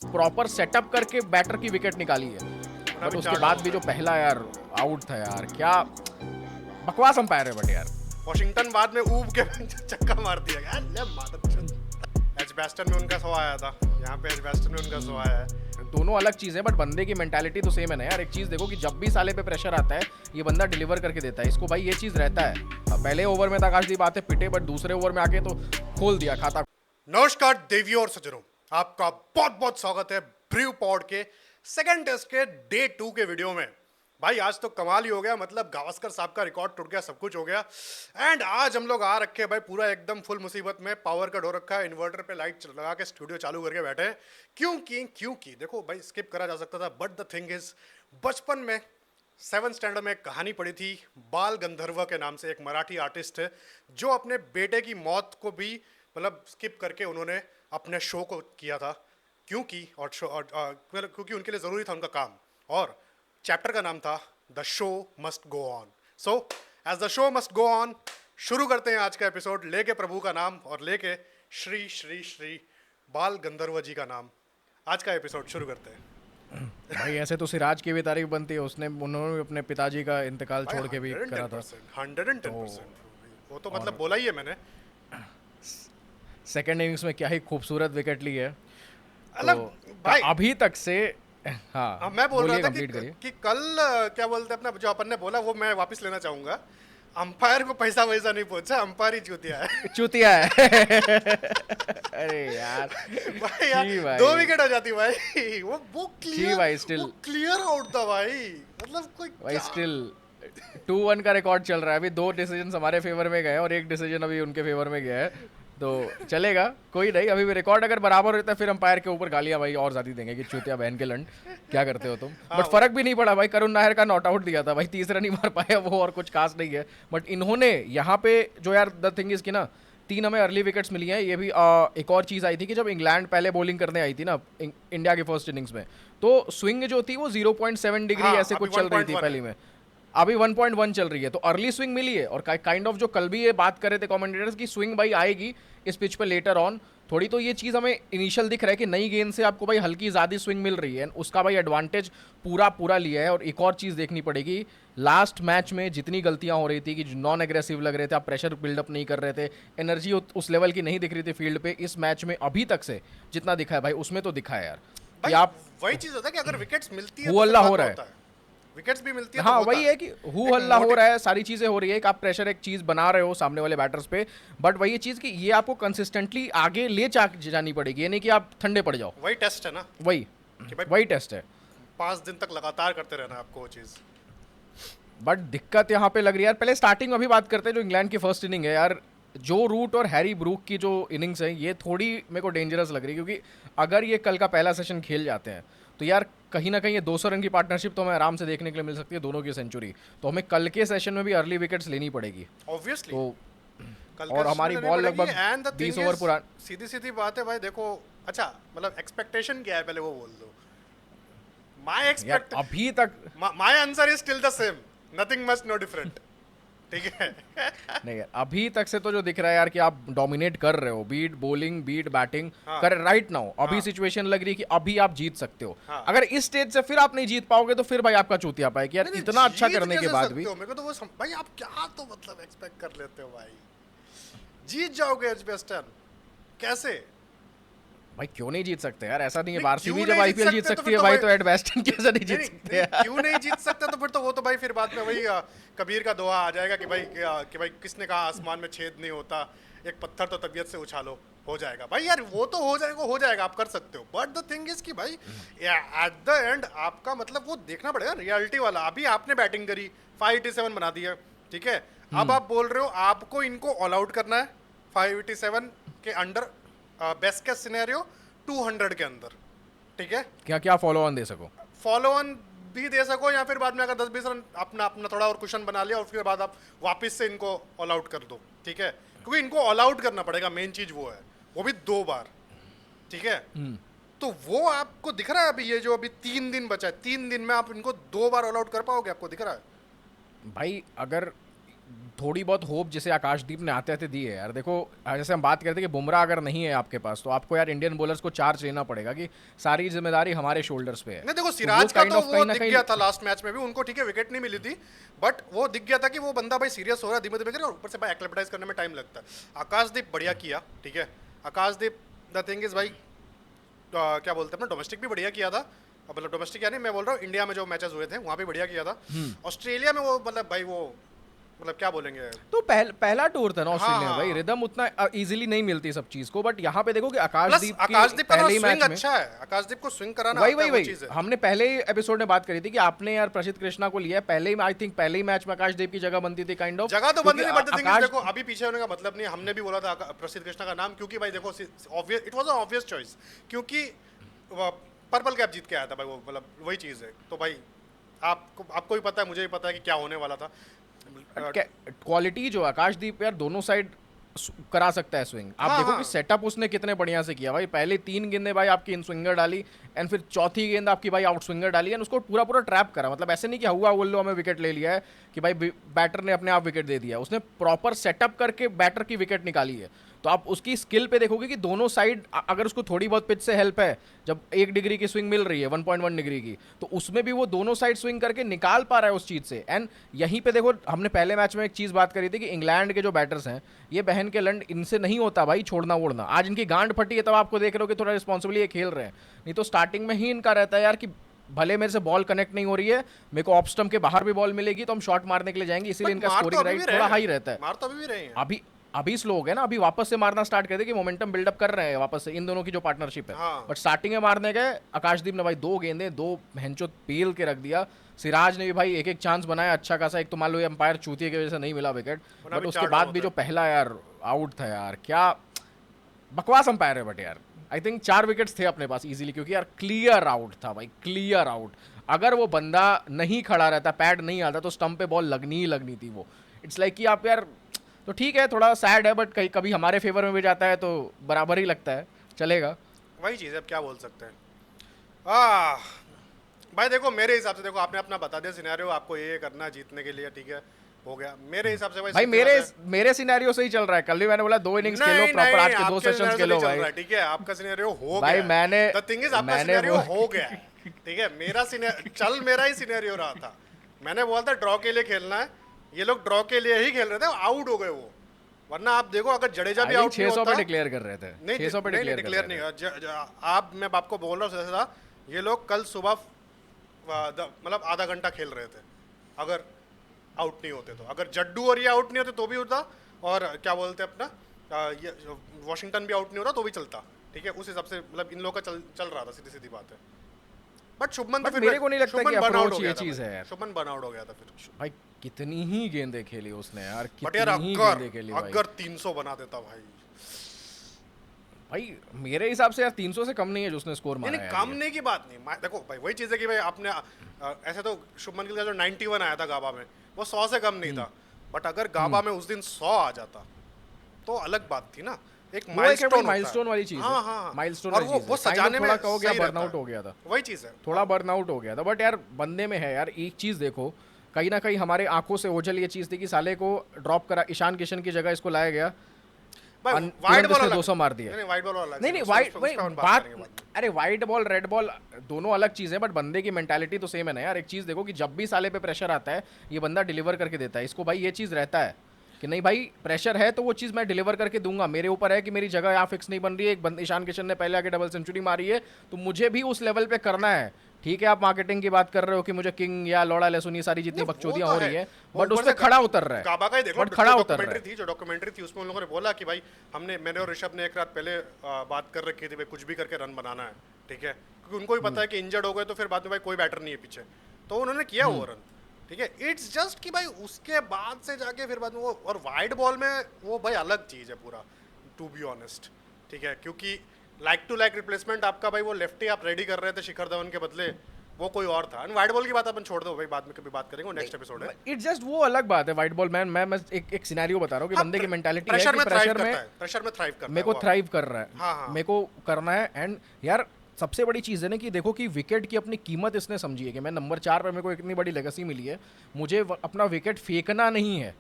Proper setup करके batter की wicket निकाली है, बट उसके बाद भी जो पहला यार आउट था यार, क्या बकवास अंपायर है बट यार। वॉशिंगटन बाद में ऊब के चक्का मार दिया यार, ले मादर। एजबेस्टन में उनका सो आया था, यहाँ पे एजबेस्टन में उनका सो आया है। दोनों अलग चीज़ है, बट बंदे की मेंटालिटी तो सेम है ना यार। एक चीज़ देखो कि जब भी साले पे प्रेशर आता है ये बंदा डिलीवर करके देता है, इसको भाई ये चीज़ रहता है। पहले ओवर में तो आकाशदीप आते पिटे, बट दूसरे ओवर में आके तो खोल दिया खाता। नमस्कार देवियों और सज्जनों, आपका बहुत बहुत स्वागत है ब्रू पॉड के सेकंड टेस्ट के डे 2 के वीडियो में। भाई आज तो कमाल ही हो गया, मतलब गावस्कर साहब का रिकॉर्ड टूट गया, सब कुछ हो गया। एंड आज हम लोग आ रखे हैं भाई पूरा एकदम फुल मुसीबत में। पावर कट हो रखा है, इन्वर्टर पे लाइट लगा के स्टूडियो चालू करके बैठे हैं। क्योंकि देखो भाई स्किप करा जा सकता था, बट द थिंग इज बचपन में 7th स्टैंडर्ड में एक कहानी पढ़ी थी। बाल गंधर्व के नाम से एक मराठी आर्टिस्ट है जो अपने बेटे की मौत को भी मतलब स्किप करके उन्होंने अपने शो को किया था, क्योंकि क्योंकि उनके लिए ज़रूरी था उनका काम। और चैप्टर का नाम था the show must go on. So as the show must go on, शुरू करते हैं आज का एपिसोड लेके प्रभु का नाम और लेके श्री श्री श्री बाल गंधर्व जी का नाम। आज का एपिसोड शुरू करते हैं। भाई ऐसे तो सिराज की भी तारीफ बनती है, उन्होंने भी अपने पिताजी का इंतकाल छोड़ के भी करा था। 110%, वो तो मतलब बोला ही है मैंने। सेकेंड इनिंग्स में क्या ही खूबसूरत विकेट ली है। अलग तो भाई अभी तक से हाँ मैं बोल रहा था कंप्लीट करिए। कि कल क्या बोलते हैं अपना जो अपन ने बोला वो मैं वापस लेना चाहूंगा। अंपायर को पैसा वैसा नहीं पहुंचा, अंपायर ही चूतिया है। चूतिया है। अरे यार भाई यार जी भाई। 2 विकेट हो जाती भाई, वो जी भाई, still। क्लियर आउट था भाई, मतलब कोई भाई स्टिल 2-1 का रिकॉर्ड चल रहा है अभी। 2 डिसीजन हमारे फेवर में गए और 1 डिसीजन अभी उनके फेवर में गया है, तो चलेगा कोई नहीं। अभी भी रिकॉर्ड अगर बराबर होता है फिर अंपायर के ऊपर गालियां भाई और ज्यादा देंगे कि चूतिया बहन के लंड क्या करते हो तुम। बट फर्क भी नहीं पड़ा भाई, करुण नायर का नॉट आउट दिया था भाई, 30 रन ही मार पाया वो, और कुछ खास नहीं है। बट इन्होंने यहाँ पे जो यार द थिंग इज कि ना 3 हमें अर्ली विकेट्स मिली हैं। ये भी एक और चीज़ आई थी कि जब इंग्लैंड पहले बॉलिंग करने आई थी ना इंडिया की फर्स्ट इनिंग्स में, तो स्विंग जो थी वो 0.7 डिग्री ऐसे कुछ चल रही थी पहली में, अभी 1.1 चल रही है। तो अर्ली स्विंग मिली है, और काइंड ऑफ जो कल भी ये बात कर रहे थे कमेंटेटर्स की स्विंग भाई आएगी इस पिच पे लेटर ऑन थोड़ी, तो ये चीज़ हमें इनिशियल दिख रहा है कि नई गेंद से आपको भाई हल्की ज़्यादा स्विंग मिल रही है, उसका भाई एडवांटेज पूरा लिया है। और एक और चीज़ देखनी पड़ेगी, लास्ट मैच में जितनी गलतियां हो रही थी कि नॉन एग्रेसिव लग रहे थे, आप प्रेशर बिल्डअप नहीं कर रहे थे, एनर्जी उस लेवल की नहीं दिख रही थी फील्ड पे, इस मैच में अभी तक से जितना दिखा है भाई उसमें तो दिखा है यार कि आप वही चीज होता है कि अगर विकेट्स मिलती है हु तो हल्ला फिर हो बात रहा होता है, विकेट्स भी मिलती है हाँ तो होता वही है कि हु हल्ला हो रहा है, सारी चीजें हो रही है कि आप प्रेशर एक चीज बना रहे हो सामने वाले बैटर्स पे, बट वही चीज कि ये आपको कंसिस्टेंटली आगे ले जानी पड़ेगी, ये नहीं कि आप ठंडे पड़ जाओ। वही टेस्ट है ना कि भाई वही टेस्ट है। 5 दिन तक लगातार करते रहना है आपको वो चीज। बट दिक्कत यहाँ पे लग रही है यार, पहले स्टार्टिंग में अभी बात करते हैं जो इंग्लैंड की फर्स्ट इनिंग है यार, जो रूट और हैरी ब्रूक की जो इनिंग्स है ये थोड़ी मेरे को डेंजरस लग रही है, क्योंकि अगर ये कल का पहला सेशन खेल जाते हैं तो यार कहीं ना कहीं ये 200 रन की पार्टनरशिप तो हमें आराम से देखने के लिए मिल सकती है, दोनों की सेंचुरी। तो हमें कल के सेशन में भी अर्ली विकेट्स लेनी पड़ेगी ऑब्वियसली तो, कल और हमारी बॉल लगभग 20 ओवर पुरानी। सीधी सीधी बात है भाई, देखो अच्छा मतलब एक्सपेक्टेशन क्या है पहले वो बोल दो। माय यार एक्सपेक्ट अभी तक my answer is still the same, nothing much no different, ठीक है। नहीं यार, अभी तक से तो जो दिख रहा है यार कि आप डोमिनेट कर रहे हो, बीट बॉलिंग बीट बैटिंग हाँ। कर राइट नाउ। अभी हाँ। सिचुएशन लग रही है कि अभी आप जीत सकते हो। हाँ। अगर इस स्टेज से फिर आप नहीं जीत पाओगे तो फिर भाई आपका चूतिया पाए कि यार नहीं, इतना अच्छा जीत करने के कैसे बाद सकते भी। हो? मेरे को तो वो भाई आप क्या तो मतलब एक्सपेक्ट कर लेते हो भाई, जीत जाओगे एजबेस्टन कैसे? भाई क्यों नहीं जीत सकते यार, ऐसा नहीं है। नहीं, आरसीबी क्यों जब नहीं आईपीएल जीत सकते तो सकती फिर है तो भाई, भाई- तो एडवेस्टन कैसे नहीं जीत नहीं, सकते नहीं, यार? क्यों नहीं जीत सकते तो फिर तो वो तो भाई फिर बाद में वही कबीर का दोहा आ जाएगा कि भाई किसने कहा आसमान में छेद नहीं होता, एक पत्थर तो तबीयत से उछालो हो जाएगा। भाई यार वो तो हो जाएगा आप कर सकते हो, बट द थिंग इज कि भाई एट द एंड आपका मतलब वो देखना पड़ेगा रियलिटी वाला। अभी आपने बैटिंग करी 587 बना दिया, ठीक है, अब आप बोल रहे हो आपको इनको ऑल आउट करना है 587 के अंडर, बेस्ट केस सिनेरियो 200 के अंदर, ठीक है। क्या क्या फॉलो ऑन दे सको, फॉलो ऑन भी दे सको, या फिर बाद में अगर 10-20 रन अपना अपना थोड़ा और कुशन बना लिया और फिर बाद आप वापस से इनको ऑल आउट कर दो, ठीक है, क्योंकि इनको ऑल आउट करना पड़ेगा, मेन चीज वो है, वो भी 2 बार, ठीक है। तो वो आपको दिख रहा है अभी, ये जो अभी 3 दिन बचा है, 3 दिन में आप इनको 2 बार ऑल आउट कर पाओगे? आपको दिख रहा है भाई अगर थोड़ी बहुत होप जिसे आकाशदीप ने आते आते दी है यार। देखो जैसे हम बात करते हैं कि बुमराह अगर नहीं है आपके पास तो आपको यार इंडियन बॉलर्स को चार्ज लेना पड़ेगा कि सारी जिम्मेदारी हमारे शोल्डर्स पे है। नहीं देखो तो सिराज का kind तो of वो कहीं ना दिख कहीं गया था लास्ट मैच में भी, उनको ठीक है विकेट नहीं मिली थी, बट वो दिख गया था कि वो बंदा भाई सीरियस हो रहा है, धीमे धीमे कर, और ऊपर से भाई एक्लेमेटाइज करने में टाइम लगता है। आकाशदीप बढ़िया किया, ठीक है। आकाशदीप द थिंग इज भाई क्या बोलते हैं अपना, डोमेस्टिक भी बढ़िया किया था, मतलब डोमेस्टिक यानी मैं बोल रहा हूँ इंडिया में जो मैचेस हुए थे वहाँ भी बढ़िया किया था। ऑस्ट्रेलिया में वो मतलब भाई वो मतलब क्या बोलेंगे, तो पहला टूर था ना ऑस्ट्रेलिया में हाँ। भाई, रिदम उतना इजीली नहीं मिलती सब चीज को। बट यहाँ पे देखो कि प्लस आकाशदीप आकाशदीप का पहले ही स्विंग मैच में अच्छा है, आकाशदीप को स्विंग कराना वही आता है, वही वो वही चीज़ है। हमने पहले ही एपिसोड में बात करी थी कि आपने यार प्रसिद्ध कृष्णा को लिया है पहले ही, आई थिंक पहले ही मैच में आकाशदीप की जगह बनती थी काइंड ऑफ। जगह तो बनती थी, बट थिंग इज देखो अभी पीछे होने का मतलब नहीं, हमने भी बोला था प्रसिद्ध कृष्णा का नाम, क्योंकि भाई देखो obvious it was an obvious choice, क्योंकि पर्पल कैप जीत के आया था भाई, वो मतलब वही चीज़ है। तो भाई आपको भी पता है, मुझे भी पता है कि क्या होने वाला था। क्वालिटी जो आकाशदीप यार दोनों साइड करा सकता है स्विंग। आप हाँ, देखो हाँ। कि सेटअप उसने कितने बढ़िया से किया भाई, पहले 3 गेंदें भाई आपकी इन स्विंगर डाली एंड फिर चौथी गेंद आपकी भाई आउट स्विंगर डाली एंड उसको पूरा पूरा ट्रैप करा। मतलब ऐसे नहीं कि हुआ बोल लो हमें विकेट ले लिया है कि भाई बैटर ने अपने आप विकेट दे दिया, उसने प्रॉपर सेटअप करके बैटर की विकेट निकाली है। तो आप उसकी स्किल पे देखोगे कि दोनों साइड अगर उसको थोड़ी बहुत पिच से हेल्प है, जब 1 डिग्री की स्विंग मिल रही है 1.1 डिग्री की, तो उसमें भी वो दोनों साइड स्विंग करके निकाल पा रहा है उस चीज़ से। एंड यहीं पे देखो हमने पहले मैच में एक चीज़ बात करी थी कि इंग्लैंड के जो बैटर्स हैं ये बहन के लंड, इनसे नहीं होता भाई छोड़ना वोड़ना। आज इनकी गांड फटी है तब आपको देख रहे हो कि थोड़ा रिस्पॉन्सिबली ये खेल रहे हैं, नहीं तो स्टार्टिंग में ही इनका रहता है यार कि भले मेरे से बॉल कनेक्ट नहीं हो रही है, मेरे को ऑफ स्टंप के बाहर भी बॉल मिलेगी तो हम शॉट मारने के लिए जाएंगे, इसीलिए इनका स्कोरिंग राइट थोड़ा हाई रहता है। मार तो अभी भी रहे हैं। अभी स्लो हो गया ना, अभी वापस से मारना स्टार्ट कर दे कि मोमेंटम बिल्डअप कर रहे हैं वापस से इन दोनों की जो पार्टनरशिप है। हाँ। बट स्टार्टिंग में मारने गए आकाशदीप ने भाई 2 गेंदें 2 भैंचो पेल के रख दिया। सिराज ने भी भाई एक एक चांस बनाया अच्छा खासा, एक तो मान लो ये अंपायर चूतिए की वजह से नहीं मिला विकेट, बट उसके बाद भी जो पहला यार आउट था यार, क्या बकवास अंपायर है। बट यार आई थिंक 4 विकेट्स थे अपने पास इजीली, क्योंकि यार क्लियर आउट था भाई, क्लियर आउट। अगर वो बंदा नहीं खड़ा रहता, पैड नहीं आता, तो स्टंप पे बॉल लगनी ही लगनी थी वो। इट्स लाइक कि आप यार, तो ठीक है थोड़ा सैड है बट कहीं कभी हमारे फेवर में भी जाता है तो बराबर ही लगता है, चलेगा। वही चीज़ है, अब क्या बोल सकते हैं। भाई देखो मेरे हिसाब से, देखो आपने अपना बता दिया सिनेरियो, आपको ये करना है जीतने के लिए, ठीक है हो गया। मेरे हिसाब से भाई मेरे सिनेरियो से ही चल रहा है। कल भी मैंने बोला 2 इनिंग्स खेलो प्रॉपर, आज के 2 सेशंस खेलो भाई। ठीक है आपका सिनेरियो हो भाई गया, मैंने द थिंग इज आपका सिनेरियो हो गया है, ठीक है। मेरा ही सिनेरियो रहा था, मैंने बोला था ड्रॉ के लिए खेलना है, ये लोग ड्रॉ के लिए ही खेल रहे थे, आउट हो गए वो। वरना आप देखो अगर जडेजा भी आउट 600 पे डिक्लेयर कर रहे थे, नहीं 600 पे डिक्लेयर नहीं। आप मैं आपको बोल रहा हूँ सीधा, ये लोग कल सुबह मतलब आधा घंटा खेल रहे थे अगर आउट नहीं होते तो। अगर जड्डू और ये आउट नहीं होते तो भी होता, और क्या बोलते हैं अपना ये वॉशिंगटन भी आउट नहीं होता तो भी चलता, ठीक है। उस हिसाब से मतलब इन लोगों का चल रहा था, सीधी सीधी बात है। बट शुभमन तो फिर मेरे को नहीं लगता कि अप्रोच ये चीज है यार। शुभमन बर्नआउट हो गया था फिर भाई, कितनी ही गेंदें खेली उसने यार, बट यार कितनी ही गेंदें खेली भाई। अगर 300 बना देता भाई मेरे हिसाब से यार 300 से कम नहीं है जो उसने स्कोर मारा है। नहीं कम नहीं की बात नहीं, देखो भाई वही चीज़ है कि भाई आपने ऐसे तो शुभमन गिल का जो 91 आया था गाबा में वो 100 से कम नहीं था, बट अगर गाबा में उस दिन 100 आ जाता तो अलग बात थी ना। एक माइलस्टोन वाली चीज है। हाँ हाँ माइलस्टोन और वो सजाने में कहो गया बर्नआउट हो गया था, वही चीज़ है, थोड़ा बर्नआउट हो गया था। बट यार बंदे में है यार एक चीज, देखो कहीं ना कहीं हमारे आंखों से ओझल ये चीज थी कि साले को ड्रॉप करा, ईशान किशन की जगह इसको लाया गया, वाइड बॉल 200 मार दिया। नहीं वाइड बॉल अलग, नहीं वाइड बात, अरे वाइड बॉल रेड बॉल दोनों अलग चीज़ है, बट बंदे की मेंटालिटी तो सेम है ना यार। एक चीज़ देखो कि जब भी साले पे प्रेशर आता है ये बंदा डिलीवर करके देता है। इसको भाई ये चीज़ रहता है कि नहीं भाई प्रेशर है तो वो चीज़ मैं डिलीवर करके दूंगा, मेरे ऊपर है कि मेरी जगह यहाँ फिक्स नहीं बन रही है। एक ईशान किशन ने पहले आके डबल सेंचुरी मारी है तो मुझे भी उस लेवल पे करना है। ठीक है आप मार्केटिंग की बात कर रहे हो कि मुझे किंग या लौड़ा लहसुन ये सारी जितनी बकचोदियां हो रही है, बट उस पे खड़ा उतर रहा है। काबा का ही देखो, बट खड़ा उतर रहा है। जो डॉक्यूमेंट्री थी उसमें उन लोगों ने बोला कि भाई मैंने और ऋषभ ने एक रात पहले बात कर रखी थी भाई कुछ भी करके रन बनाना है, ठीक है, क्योंकि उनको भी पता है कि इंजर्ड हो गए तो फिर बाद में भाई कोई बैटर नहीं है पीछे, तो उन्होंने किया वो रन, ठीक है। इट्स जस्ट कि भाई उसके बाद से जाके फिर बाद में वो, और वाइड बॉल में वो भाई अलग चीज़ है पूरा, टू बी ऑनेस्ट, ठीक है, क्योंकि लाइक टू लाइक रिप्लेसमेंट आपका भाई वो लेफ्टी आप रेडी कर रहे थे शिखर धवन के बदले, वो कोई और था। एंड वाइड बॉल की बात अपन छोड़ दो भाई, बाद में कभी बात करेंगे, वो नेक्स्ट एपिसोड है। इट्स जस्ट वो अलग बात है वाइड बॉल। मैं एक सिनेरियो बता रहा हूँ कि बंदे की मेंटालिटी है कि प्रेशर में थ्राइव करता है, मेरे को थ्राइव कर रहा है, हाँ। मेरे को करना है। एंड यार सबसे बड़ी चीज़ है ना कि देखो कि विकेट की अपनी कीमत इसने समझी है कि मैं नंबर 4 पे मेरे को इतनी बड़ी लेगेसी मिली है, मुझे अपना विकेट फेंकना नहीं है,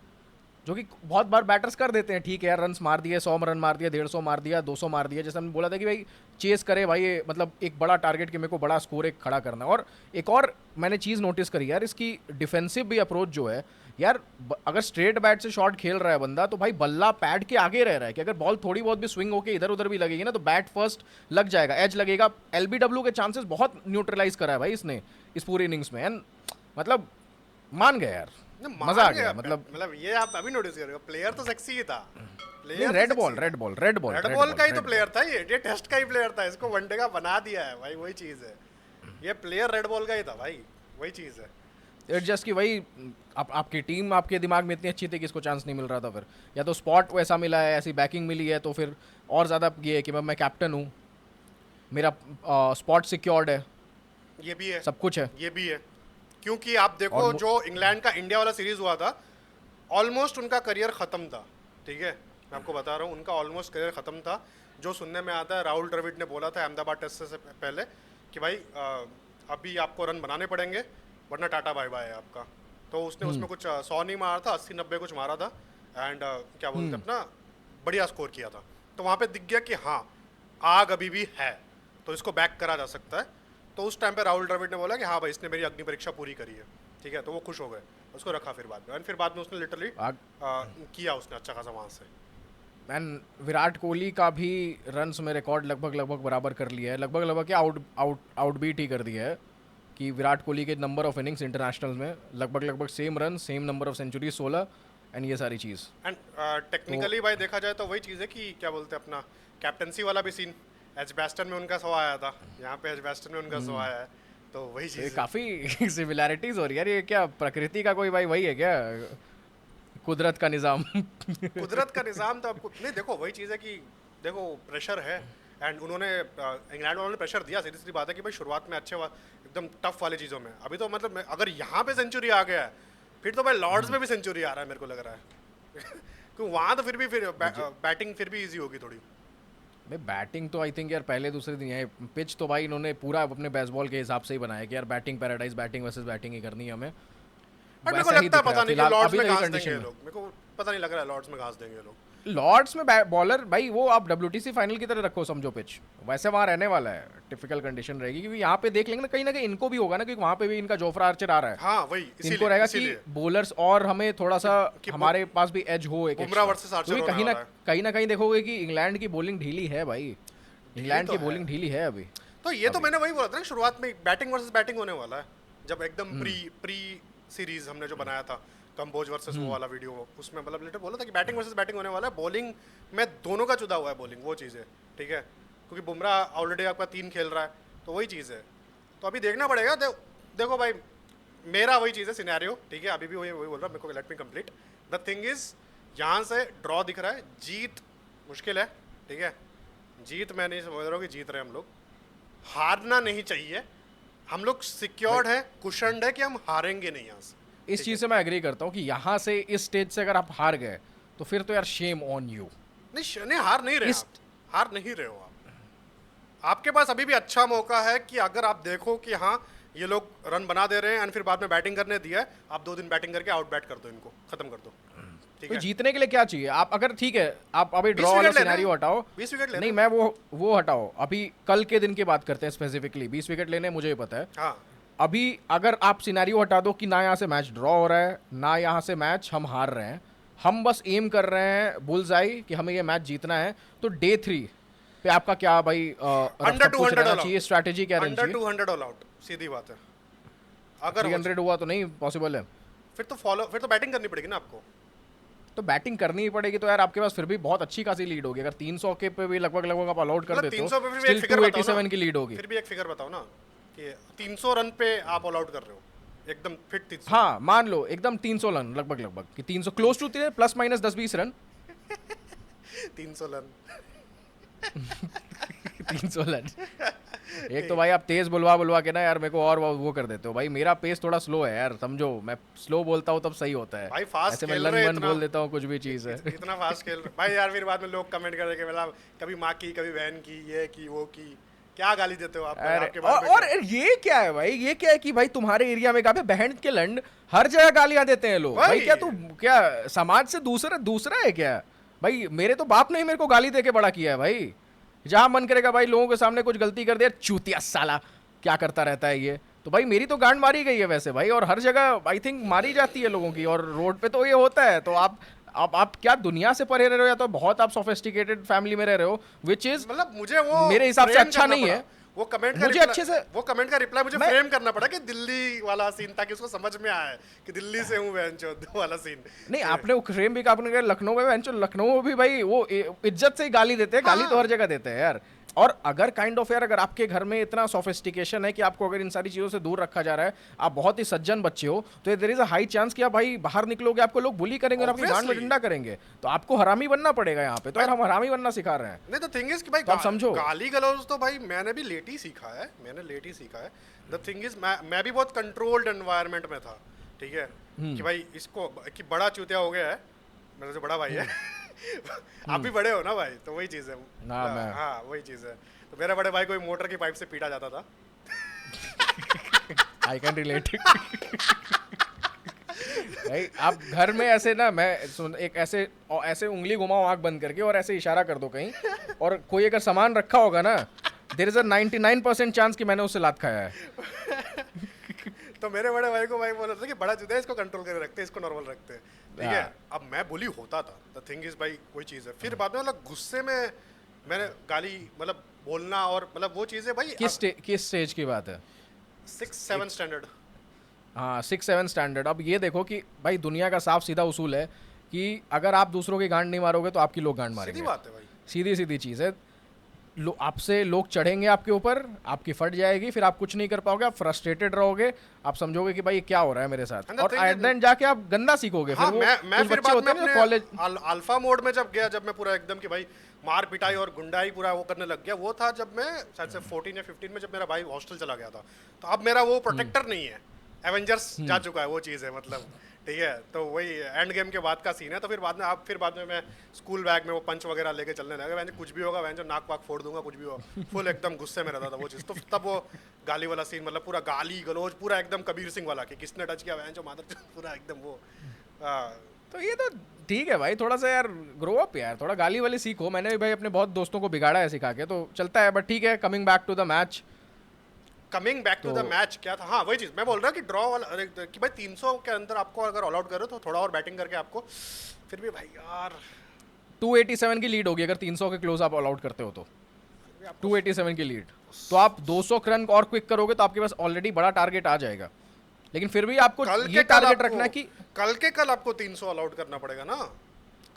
जो कि बहुत बार बैटर्स कर देते हैं, ठीक है यार, रन्स मार दिए, 100 रन मार दिया, 150 मार दिया, 200 मार दिया, जैसे हमने बोला था कि भाई चेस करे भाई, ये मतलब एक बड़ा टारगेट कि मेरे को बड़ा स्कोर एक खड़ा करना है। और एक और मैंने चीज़ नोटिस करी यार, इसकी डिफेंसिव भी अप्रोच जो है यार, अगर स्ट्रेट बैट से शॉट खेल रहा है बंदा तो भाई बल्ला पैड के आगे रह रहा है कि अगर बॉल थोड़ी बहुत भी स्विंग होके इधर उधर भी लगेगी ना तो बैट फर्स्ट लग जाएगा, एज लगेगा। एलबीडब्ल्यू के चांसेस बहुत न्यूट्रलाइज करा है भाई इसने इस पूरी इनिंग्स में, एंड मतलब मान गया यार, मजा आ गया। मतलब ये आप अभी नोटिस कर रहे हो, प्लेयर तो सेक्सी ही था। रेड बॉल का ही तो प्लेयर था ये टेस्ट का ही प्लेयर था, इसको वनडे का बना दिया है भाई, वही चीज है। ये प्लेयर रेड बॉल का ही था भाई, वही चीज है। इट्स जस्ट कि वही आपकी टीम आपके दिमाग में इतनी अच्छी थी कि इसको चांस नहीं मिल रहा था, फिर या तो स्पॉट वैसा मिला है, ऐसी बैकिंग मिली है, तो फिर और ज़्यादा ये है कि मैं कैप्टन हूँ, मेरा स्पॉट सिक्योर्ड है, ये भी है, सब कुछ है। ये भी है, क्योंकि आप देखो जो इंग्लैंड का इंडिया वाला सीरीज हुआ था, ऑलमोस्ट उनका करियर खत्म था, ठीक है, मैं आपको बता रहा हूँ, उनका ऑलमोस्ट करियर खत्म था। जो सुनने में आता है, राहुल द्रविड़ ने बोला था अहमदाबाद टेस्ट से पहले कि भाई अभी आपको रन बनाने पड़ेंगे वरना टाटा बाय बाय है आपका। तो उसने उसमें कुछ 100 नहीं मारा था, 80-90 कुछ मारा था, एंड क्या बोलते हैं अपना, बढ़िया स्कोर किया था। तो वहाँ पे दिख गया कि हाँ आग अभी भी है, तो इसको बैक करा जा सकता है। तो उस टाइम पे राहुल द्रविड़ ने बोला कि हाँ भाई इसने मेरी अग्नि परीक्षा पूरी करी है, ठीक है, तो वो खुश हो गए, उसको रखा फिर बाद में, एंड फिर बाद में उसने लिटरली किया उसने अच्छा खासा वहाँ से। एंड विराट कोहली का भी रन्स में रिकॉर्ड लगभग बराबर कर लिया है, लगभग क्या आउटबीट ही कर दिया है कि विराट कोहली के नंबर ऑफ इनिंग्स इंटरनेशनल्स में लगभग same run, same number of century 16, and ये सारी चीज़। एंड टेक्निकली भाई देखा जाए तो वही चीज़ है कि क्या बोलते हैं अपना कैप्टनसी वाला भी सीन, एजबैस्टन में उनका 100 आया था, यहाँ पे एजबैस्टन में उनका 100 आया है, तो वही चीज़ काफ़ी सिमिलैरिटीज हो रही है यार। ये क्या प्रकृति का कोई भाई वही है क्या, कुदरत का निज़ाम? कुदरत का निज़ाम तो आपको नहीं, देखो वही चीज़ है कि देखो प्रेशर है, एंड उन्होंने इंग्लैंड वालों ने प्रेशर दिया, सीधी सीधी बात है कि भाई शुरुआत में अच्छे एकदम टफ वाली चीज़ों में, अभी तो मतलब अगर यहाँ पे सेंचुरी आ गया है फिर तो भाई लॉर्ड्स में भी सेंचुरी आ रहा है मेरे को लग रहा है क्योंकि वहाँ तो फिर बैटिंग फिर भी ईजी होगी थोड़ी। भाई बैटिंग तो आई थिंक यार पहले दूसरे दिन है, पिच तो भाई इन्होंने पूरा अपने बेसबॉल के हिसाब से ही बनाया कि यार batting paradise, batting versus batting ही करनी है हमें। बट मेरे को लगता है पता नहीं कि लॉर्ड्स में घास देंगे लोग, मेरे को पता नहीं लग रहा है लॉर्ड्स में घास देंगे लोग। लॉर्ड्स में बॉलर भाई वो आप WTC फाइनल की तरह रखो समझो पिच, वैसे वहाँ रहने वाला है, टिपिकल कंडीशन रहेगी, क्योंकि यहाँ पे देख लेंगे ना कहीं इनको भी होगा ना, क्योंकि वहाँ पे भी इनका जोफ्रा आर्चर आ रहा है। हाँ वही इनको रहेगा कि बॉलर्स और हमें थोड़ा सा हमारे पास भी एज हो, एक बुमराह वर्सेस आर्चर कहीं ना कहीं देखोगे कि इंग्लैंड की बॉलिंग ढीली है भाई, इंग्लैंड की बॉलिंग ढीली है अभी। तो ये तो मैंने वही बोला था ना शुरुआत में, बैटिंग वर्सेस बैटिंग होने वाला है, जब एकदम प्री सीरीज हमने जो बनाया था कंबोज वर्सेस वो वाला वीडियो, उसमें मतलब लेटर बोला था कि बैटिंग वर्सेस बैटिंग होने वाला है, बॉलिंग में दोनों का जुदा हुआ है बॉलिंग, वो चीज़ है, ठीक है, क्योंकि बुमराह ऑलरेडी आपका 3 खेल रहा है, तो वही चीज़ है, तो अभी देखना पड़ेगा। देखो भाई मेरा वही चीज़ है सिनेरियो, ठीक है, अभी भी वही बोल रहा हूँ, मेरे को let me complete. The thing is यहाँ से ड्रॉ दिख रहा है, जीत मुश्किल है, ठीक है, जीत मैं नहीं समझ रहा हूँ कि जीत रहे हम लोग, हारना नहीं चाहिए, हम लोग सिक्योर्ड है, कुशन्ड है कि हम हारेंगे नहीं यहाँ से। इस चीज़ से मैं एग्री करता हूँ कि यहाँ से इस स्टेज से अगर आप हार गए तो फिर तो यार शेम ऑन यू। नहीं हार नहीं रहे, हार नहीं रहे हो आपके पास अभी भी अच्छा मौका है कि अगर आप देखो कि हाँ ये लोग रन बना दे रहे हैं एंड फिर बाद में बैटिंग करने दिया है, आप 2 दिन बैटिंग करके आउट बैट कर दो, इनको खत्म कर दो, ठीक तो है। जीतने के लिए क्या चाहिए आप, अगर ठीक है आप अभी ड्रॉ वाला सिनेरियो हटाओ, 20 विकेट नहीं मैं वो हटाओ, अभी कल के दिन की बात करते हैं स्पेसिफिकली, 20 विकेट लेने मुझे पता है। हाँ अभी अगर आप सिनेरियो हटा दो कि ना यहाँ से मैच ड्रॉ हो रहा है ना यहाँ से मैच हम हार रहे हैं, हम बस एम कर रहे हैं बुल्स आई कि हमें ये मैच जीतना है, तो डे 3 पे आपका क्या भाई अंडर 200 चाहिए, स्ट्रैटेजी क्या रहनी चाहिए? अंडर 200 ऑल आउट, सीधी बात है। अगर 300 हुआ तो नहीं पॉसिबल है, फिर तो बैटिंग करनी पड़ेगी ना आपको, तो बैटिंग करनी ही पड़ेगी। तो यार आपके पास फिर भी बहुत अच्छी खासी लीड होगी, अगर 300 के पे भी लगभग आप ऑल आउट कर देते हो, 300 पे भी स्टिल 287 की लीड होगी। फिर भी एक फिगर बताओ ना कि 300 रन पे आप ऑल आउट कर रहे हो एकदम फिट 300। हाँ मान लो एकदम 300 रन लगभग कि 300 close two plus minus 10-20 run 300 run 300 run एक तो भाई आप तेज बुलवा के ना यार मेरे को और वो कर देते हो भाई, मेरा पेस थोड़ा स्लो है यार, समझो मैं स्लो बोलता हूँ तब सही होता है भाई, फास्ट ऐसे मैं लन बोल देता हूँ कुछ भी चीज़ है इतना फास्ट खेल भाई यार, फिर बाद में लोग कमेंट करेंगे मतलब कभी माँ की कभी बहन की, ये की वो की, क्या गाली देते हो आप भाई, अरे आपके बारे में और ये क्या है भाई, ये क्या है कि भाई तुम्हारे एरिया में कहा बहन के लंड हर जगह गालियां देते हैं लोग। भाई क्या तू क्या समाज से दूसरा दूसरा है क्या? भाई मेरे तो बाप ने ही मेरे को गाली दे के बड़ा किया है भाई। जहां मन करेगा भाई लोगों के सामने कुछ गलती कर दिया, चूतिया साला क्या करता रहता है ये। तो भाई मेरी तो गांड मारी गई है वैसे भाई, और हर जगह आई थिंक मारी जाती है लोगों की, और रोड पे तो ये होता है। तो आप क्या दुनिया से परे रह रहे हो, या तो बहुत आप सोफिस्टिकेटेड फैमिली में रह रहे हो, विच इज मतलब मुझे वो मेरे हिसाब से frame अच्छा करना नहीं पड़ा। है। वो कमेंट का मुझे reply- अच्छे से वो कमेंट का रिप्लाई मुझे मैं- फ्रेम करना पड़ा कि दिल्ली वाला सीन, ताकि उसको समझ में आए कि दिल्ली से हूँ बहनचोद वाला सीन। नहीं, आपने वो फ्रेम भी आपने कहा लखनऊ में, लखनऊ में भी भाई वो इज्जत से ही गाली देते हैं। गाली तो हर जगह देते हैं यार। और अगर काइंड ऑफ यार, अगर आपके घर में इतना सोफिस्टिकेशन है कि आपको अगर इन सारी चीज़ों से दूर रखा जा रहा है, आप बहुत ही सज्जन बच्चे हो, तो there is a high chance कि आप भाई बाहर निकलोगे, आपको लोग बुली करेंगे और आपकी गांड में Obviously. डंडा करेंगे, तो आपको हरामी बनना पड़ेगा यहाँ पे। तो यार हम हरामी बनना सिखा रहे हैं। नहीं, द थिंग इज कि भाई तो आप समझो। गाली गलौज तो भाई मैंने भी लेट ही सीखा है, द थिंग इज मैं भी बहुत कंट्रोल्ड एनवायरनमेंट में था, ठीक है, कि भाई इसको कि बड़ा चूतिया हो गया है, मेरे से बड़ा भाई है। आप भी बड़े हो ना भाई, तो वही चीज़ है ना, मैं- हाँ वही चीज़ है। तो मेरा बड़े भाई को मोटर की पाइप से पीटा जाता था। I can relate. भाई आप घर में ऐसे ना, मैं एक ऐसे उंगली घुमाओ आंख बंद करके और ऐसे इशारा कर दो कहीं, और कोई अगर सामान रखा होगा ना, देयर इज अ 99% चांस कि मैंने उससे लात खाया है। तो मेरे बड़े भाई को भाई बोल रहा था कि बड़ा चूतिया है, इसको कंट्रोल करके रखते हैं, इसको नॉर्मल रखते हैं, ठीक है। अब मैं बुली होता था, द थिंग इज भाई कोई चीज़ है। फिर बाद में मतलब गुस्से में मैंने गाली मतलब बोलना, और मतलब वो चीज़ें भाई किस स्टेज की बात है? 6-7 स्टैंडर्ड। हाँ, 6-7 स्टैंडर्ड। अब ये देखो कि भाई दुनिया का साफ सीधा उसूल है कि अगर आप दूसरों की गांड नहीं मारोगे तो आपकी लोग गांड मारेंगे। सीधी बात है भाई। सीधी सीधी चीज़ है। आपसे लोग चढ़ेंगे आपके ऊपर, आपकी फट जाएगी, फिर आप कुछ नहीं कर पाओगे, आप फ्रस्ट्रेटेड रहोगे, आप समझोगे कि भाई ये क्या हो रहा है मेरे साथ, और एट द एंड जाके आप गंदा सीखोगे। हाँ, फिर वो मैं कुछ फिर बच्चे बाद में होते हैं ना अपने कॉलेज। अल्फा मोड में जब गया, जब मैं पूरा एकदम कि भाई मार पिटाई और गुंडाई पूरा वो करने लग गया, वो था जब मैं शायद से 14 या 15 में, जब मेरा भाई हॉस्टल चला गया था। तो अब मेरा वो प्रोटेक्टर नहीं है, एवेंजर्स जा चुका है, वो चीज़ है मतलब, ठीक है। तो वही एंड गेम के बाद का सीन है। तो फिर बाद में मैं स्कूल बैग में वो पंच वगैरह लेके चलने लगा, मैंने कुछ भी होगा जो नाक वाक फोड़ दूंगा, कुछ भी होगा, फुल एकदम गुस्से में रहता था वो चीज़। तो तब वो गाली वाला सीन, मतलब पूरा गाली गलौज, पूरा एकदम कबीर सिंह वाला कि किसने टच किया जो मादर, पूरा एकदम वो। तो ये तो ठीक है भाई, थोड़ा सा यार ग्रो अप यार, थोड़ा गाली वाली सीखो। मैंने भी भाई अपने बहुत दोस्तों को बिगाड़ा है सिखा के, तो चलता है। बट ठीक है, coming back to the match. Coming back to the match क्या था, हाँ वही चीज़ मैं बोल रहा कि ड्रॉ वाला, कि भाई 300 के अंदर आपको अगर ऑल आउट करो तो थोड़ा और बैटिंग करके आपको, फिर भी भाई यार 287 की लीड होगी अगर 300 के क्लोज आप ऑल आउट करते हो तो। 287 की लीड, तो आप 200 रन और क्विक करोगे तो आपके पास ऑलरेडी बड़ा टारगेट आ जाएगा। लेकिन फिर भी आपको ये टारगेट रखना कि कल आपको 300 ऑल आउट करना पड़ेगा ना।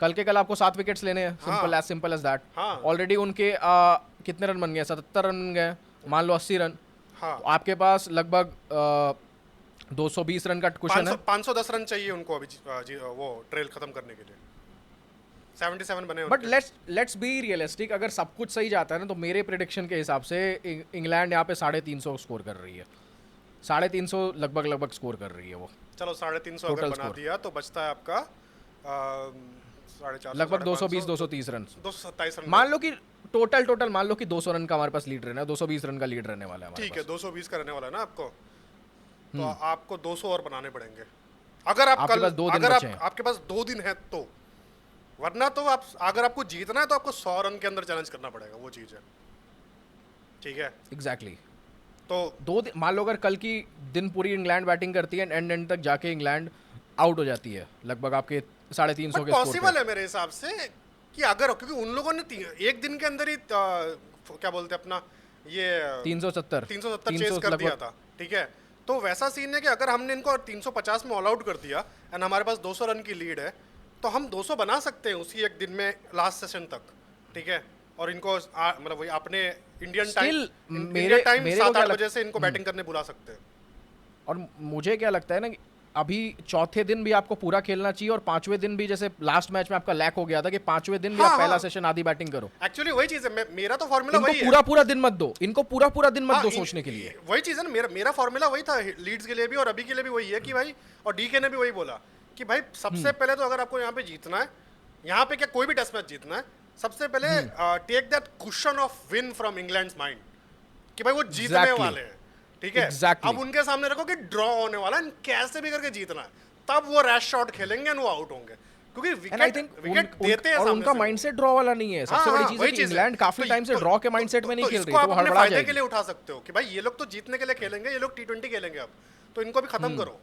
कल आपको 7 विकेट्स लेने हैं, सिंपल एज दैट। हाँ। ऑलरेडी उनके कितने रन बन गए? 77 रन बन गए, मान लो 80 रन। हाँ। तो आपके पास लगभग 220 रन का कुशन है। 510 रन चाहिए उनको अभी वो ट्रेल खत्म करने के लिए। 77 बने बट लेट्स बी रियलिस्टिक, अगर सब कुछ सही जाता है ना, तो मेरे प्रिडिक्शन के हिसाब से इंग्लैंड यहाँ पे 350 स्कोर कर रही है। 350 लगभग स्कोर कर रही है वो। चलो 350 अगर बना दिया तो बचता है आपका 450, लगभग 220-230 रन। 227 रन मान लो कि टोटल मान लो कि 200 रन का हमारे पास लीड रहना है, 220 रन का लीड रहने वाला है हमारे ठीक है। पास। 220 का रहने वाला है ना आपको, तो आपको 200 और बनाने पड़ेंगे अगर आप आपके कल, पास 2 दिन अगर बचे हैं। आपके पास 2 दिन है तो, वरना तो आप अगर आपको जीतना है तो आपको 100 रन के अंदर चैलेंज करना पड़ेगा, वो चीज़ है, ठीक है। एग्जैक्टली। तो 2 दिन मान लो अगर कल की दिन पूरी इंग्लैंड बैटिंग करती है, एंड तक जाके इंग्लैंड आउट हो जाती है लगभग आपके 350 के स्कोर। पॉसिबल है मेरे हिसाब से कि अगर, क्योंकि उन लोगों ने एक दिन के अंदर ही क्या बोलते हैं अपना ये 370 चेस कर दिया था, ठीक है। तो वैसा सीन है कि अगर हमने इनको 350 में ऑल आउट कर दिया एंड हमारे पास 200 रन की लीड है, तो हम 200 बना सकते हैं उसी एक दिन में लास्ट सेशन तक, ठीक है। और इनको मतलब वही अपने इंडियन टाइम 7-8 बजे से इनको बैटिंग करने बुला सकते हैं। और मुझे क्या लगता है ना कि अभी चौथे दिन भी आपको पूरा खेलना चाहिए, और 5वें दिन भी, जैसे लास्ट मैच में आपका लैक हो गया था कि 5वें दिन भी आप पहला सेशन आधी बैटिंग करो। एक्चुअली वही चीज है, मेरा तो फॉर्मूला वही है। पूरा दिन मत दो इनको, पूरा दिन मत दो सोचने के लिए। वही चीज है ना, मेरा फॉर्मूला वही था लीड्स के लिए भी और अभी के लिए भी वही है कि भाई, और डीके ने भी वही बोला कि भाई सबसे पहले तो अगर आपको यहाँ पे जीतना है, यहाँ पे क्या कोई भी टेस्ट मैच जीतना है, सबसे पहले take that cushion of win from England's mind, कि भाई वो जीतने Exactly. वाले हैं, ठीक है। Exactly. अब उनके सामने रखो कि ड्रॉ होने वाला है, कैसे भी करके जीतना है, तब वो रैश शॉट खेलेंगे और वो आउट होंगे, क्योंकि and I wicket think wicket देते हैं और सामने उनका से। माइंडसेट ड्रॉ वाला नहीं है। सबसे बड़ी चीज है कि इंग्लैंड काफी टाइम से ड्रॉ के माइंडसेट में नहीं खेल रही, तो तो वो आप अपने हड़बड़ा फायदे के जाएगी। लिए उठा सकते हो कि भाई ये लोग तो जीतने के लिए खेलेंगे, ये लोग T20 खेलेंगे, अब तो इनको भी खत्म करो,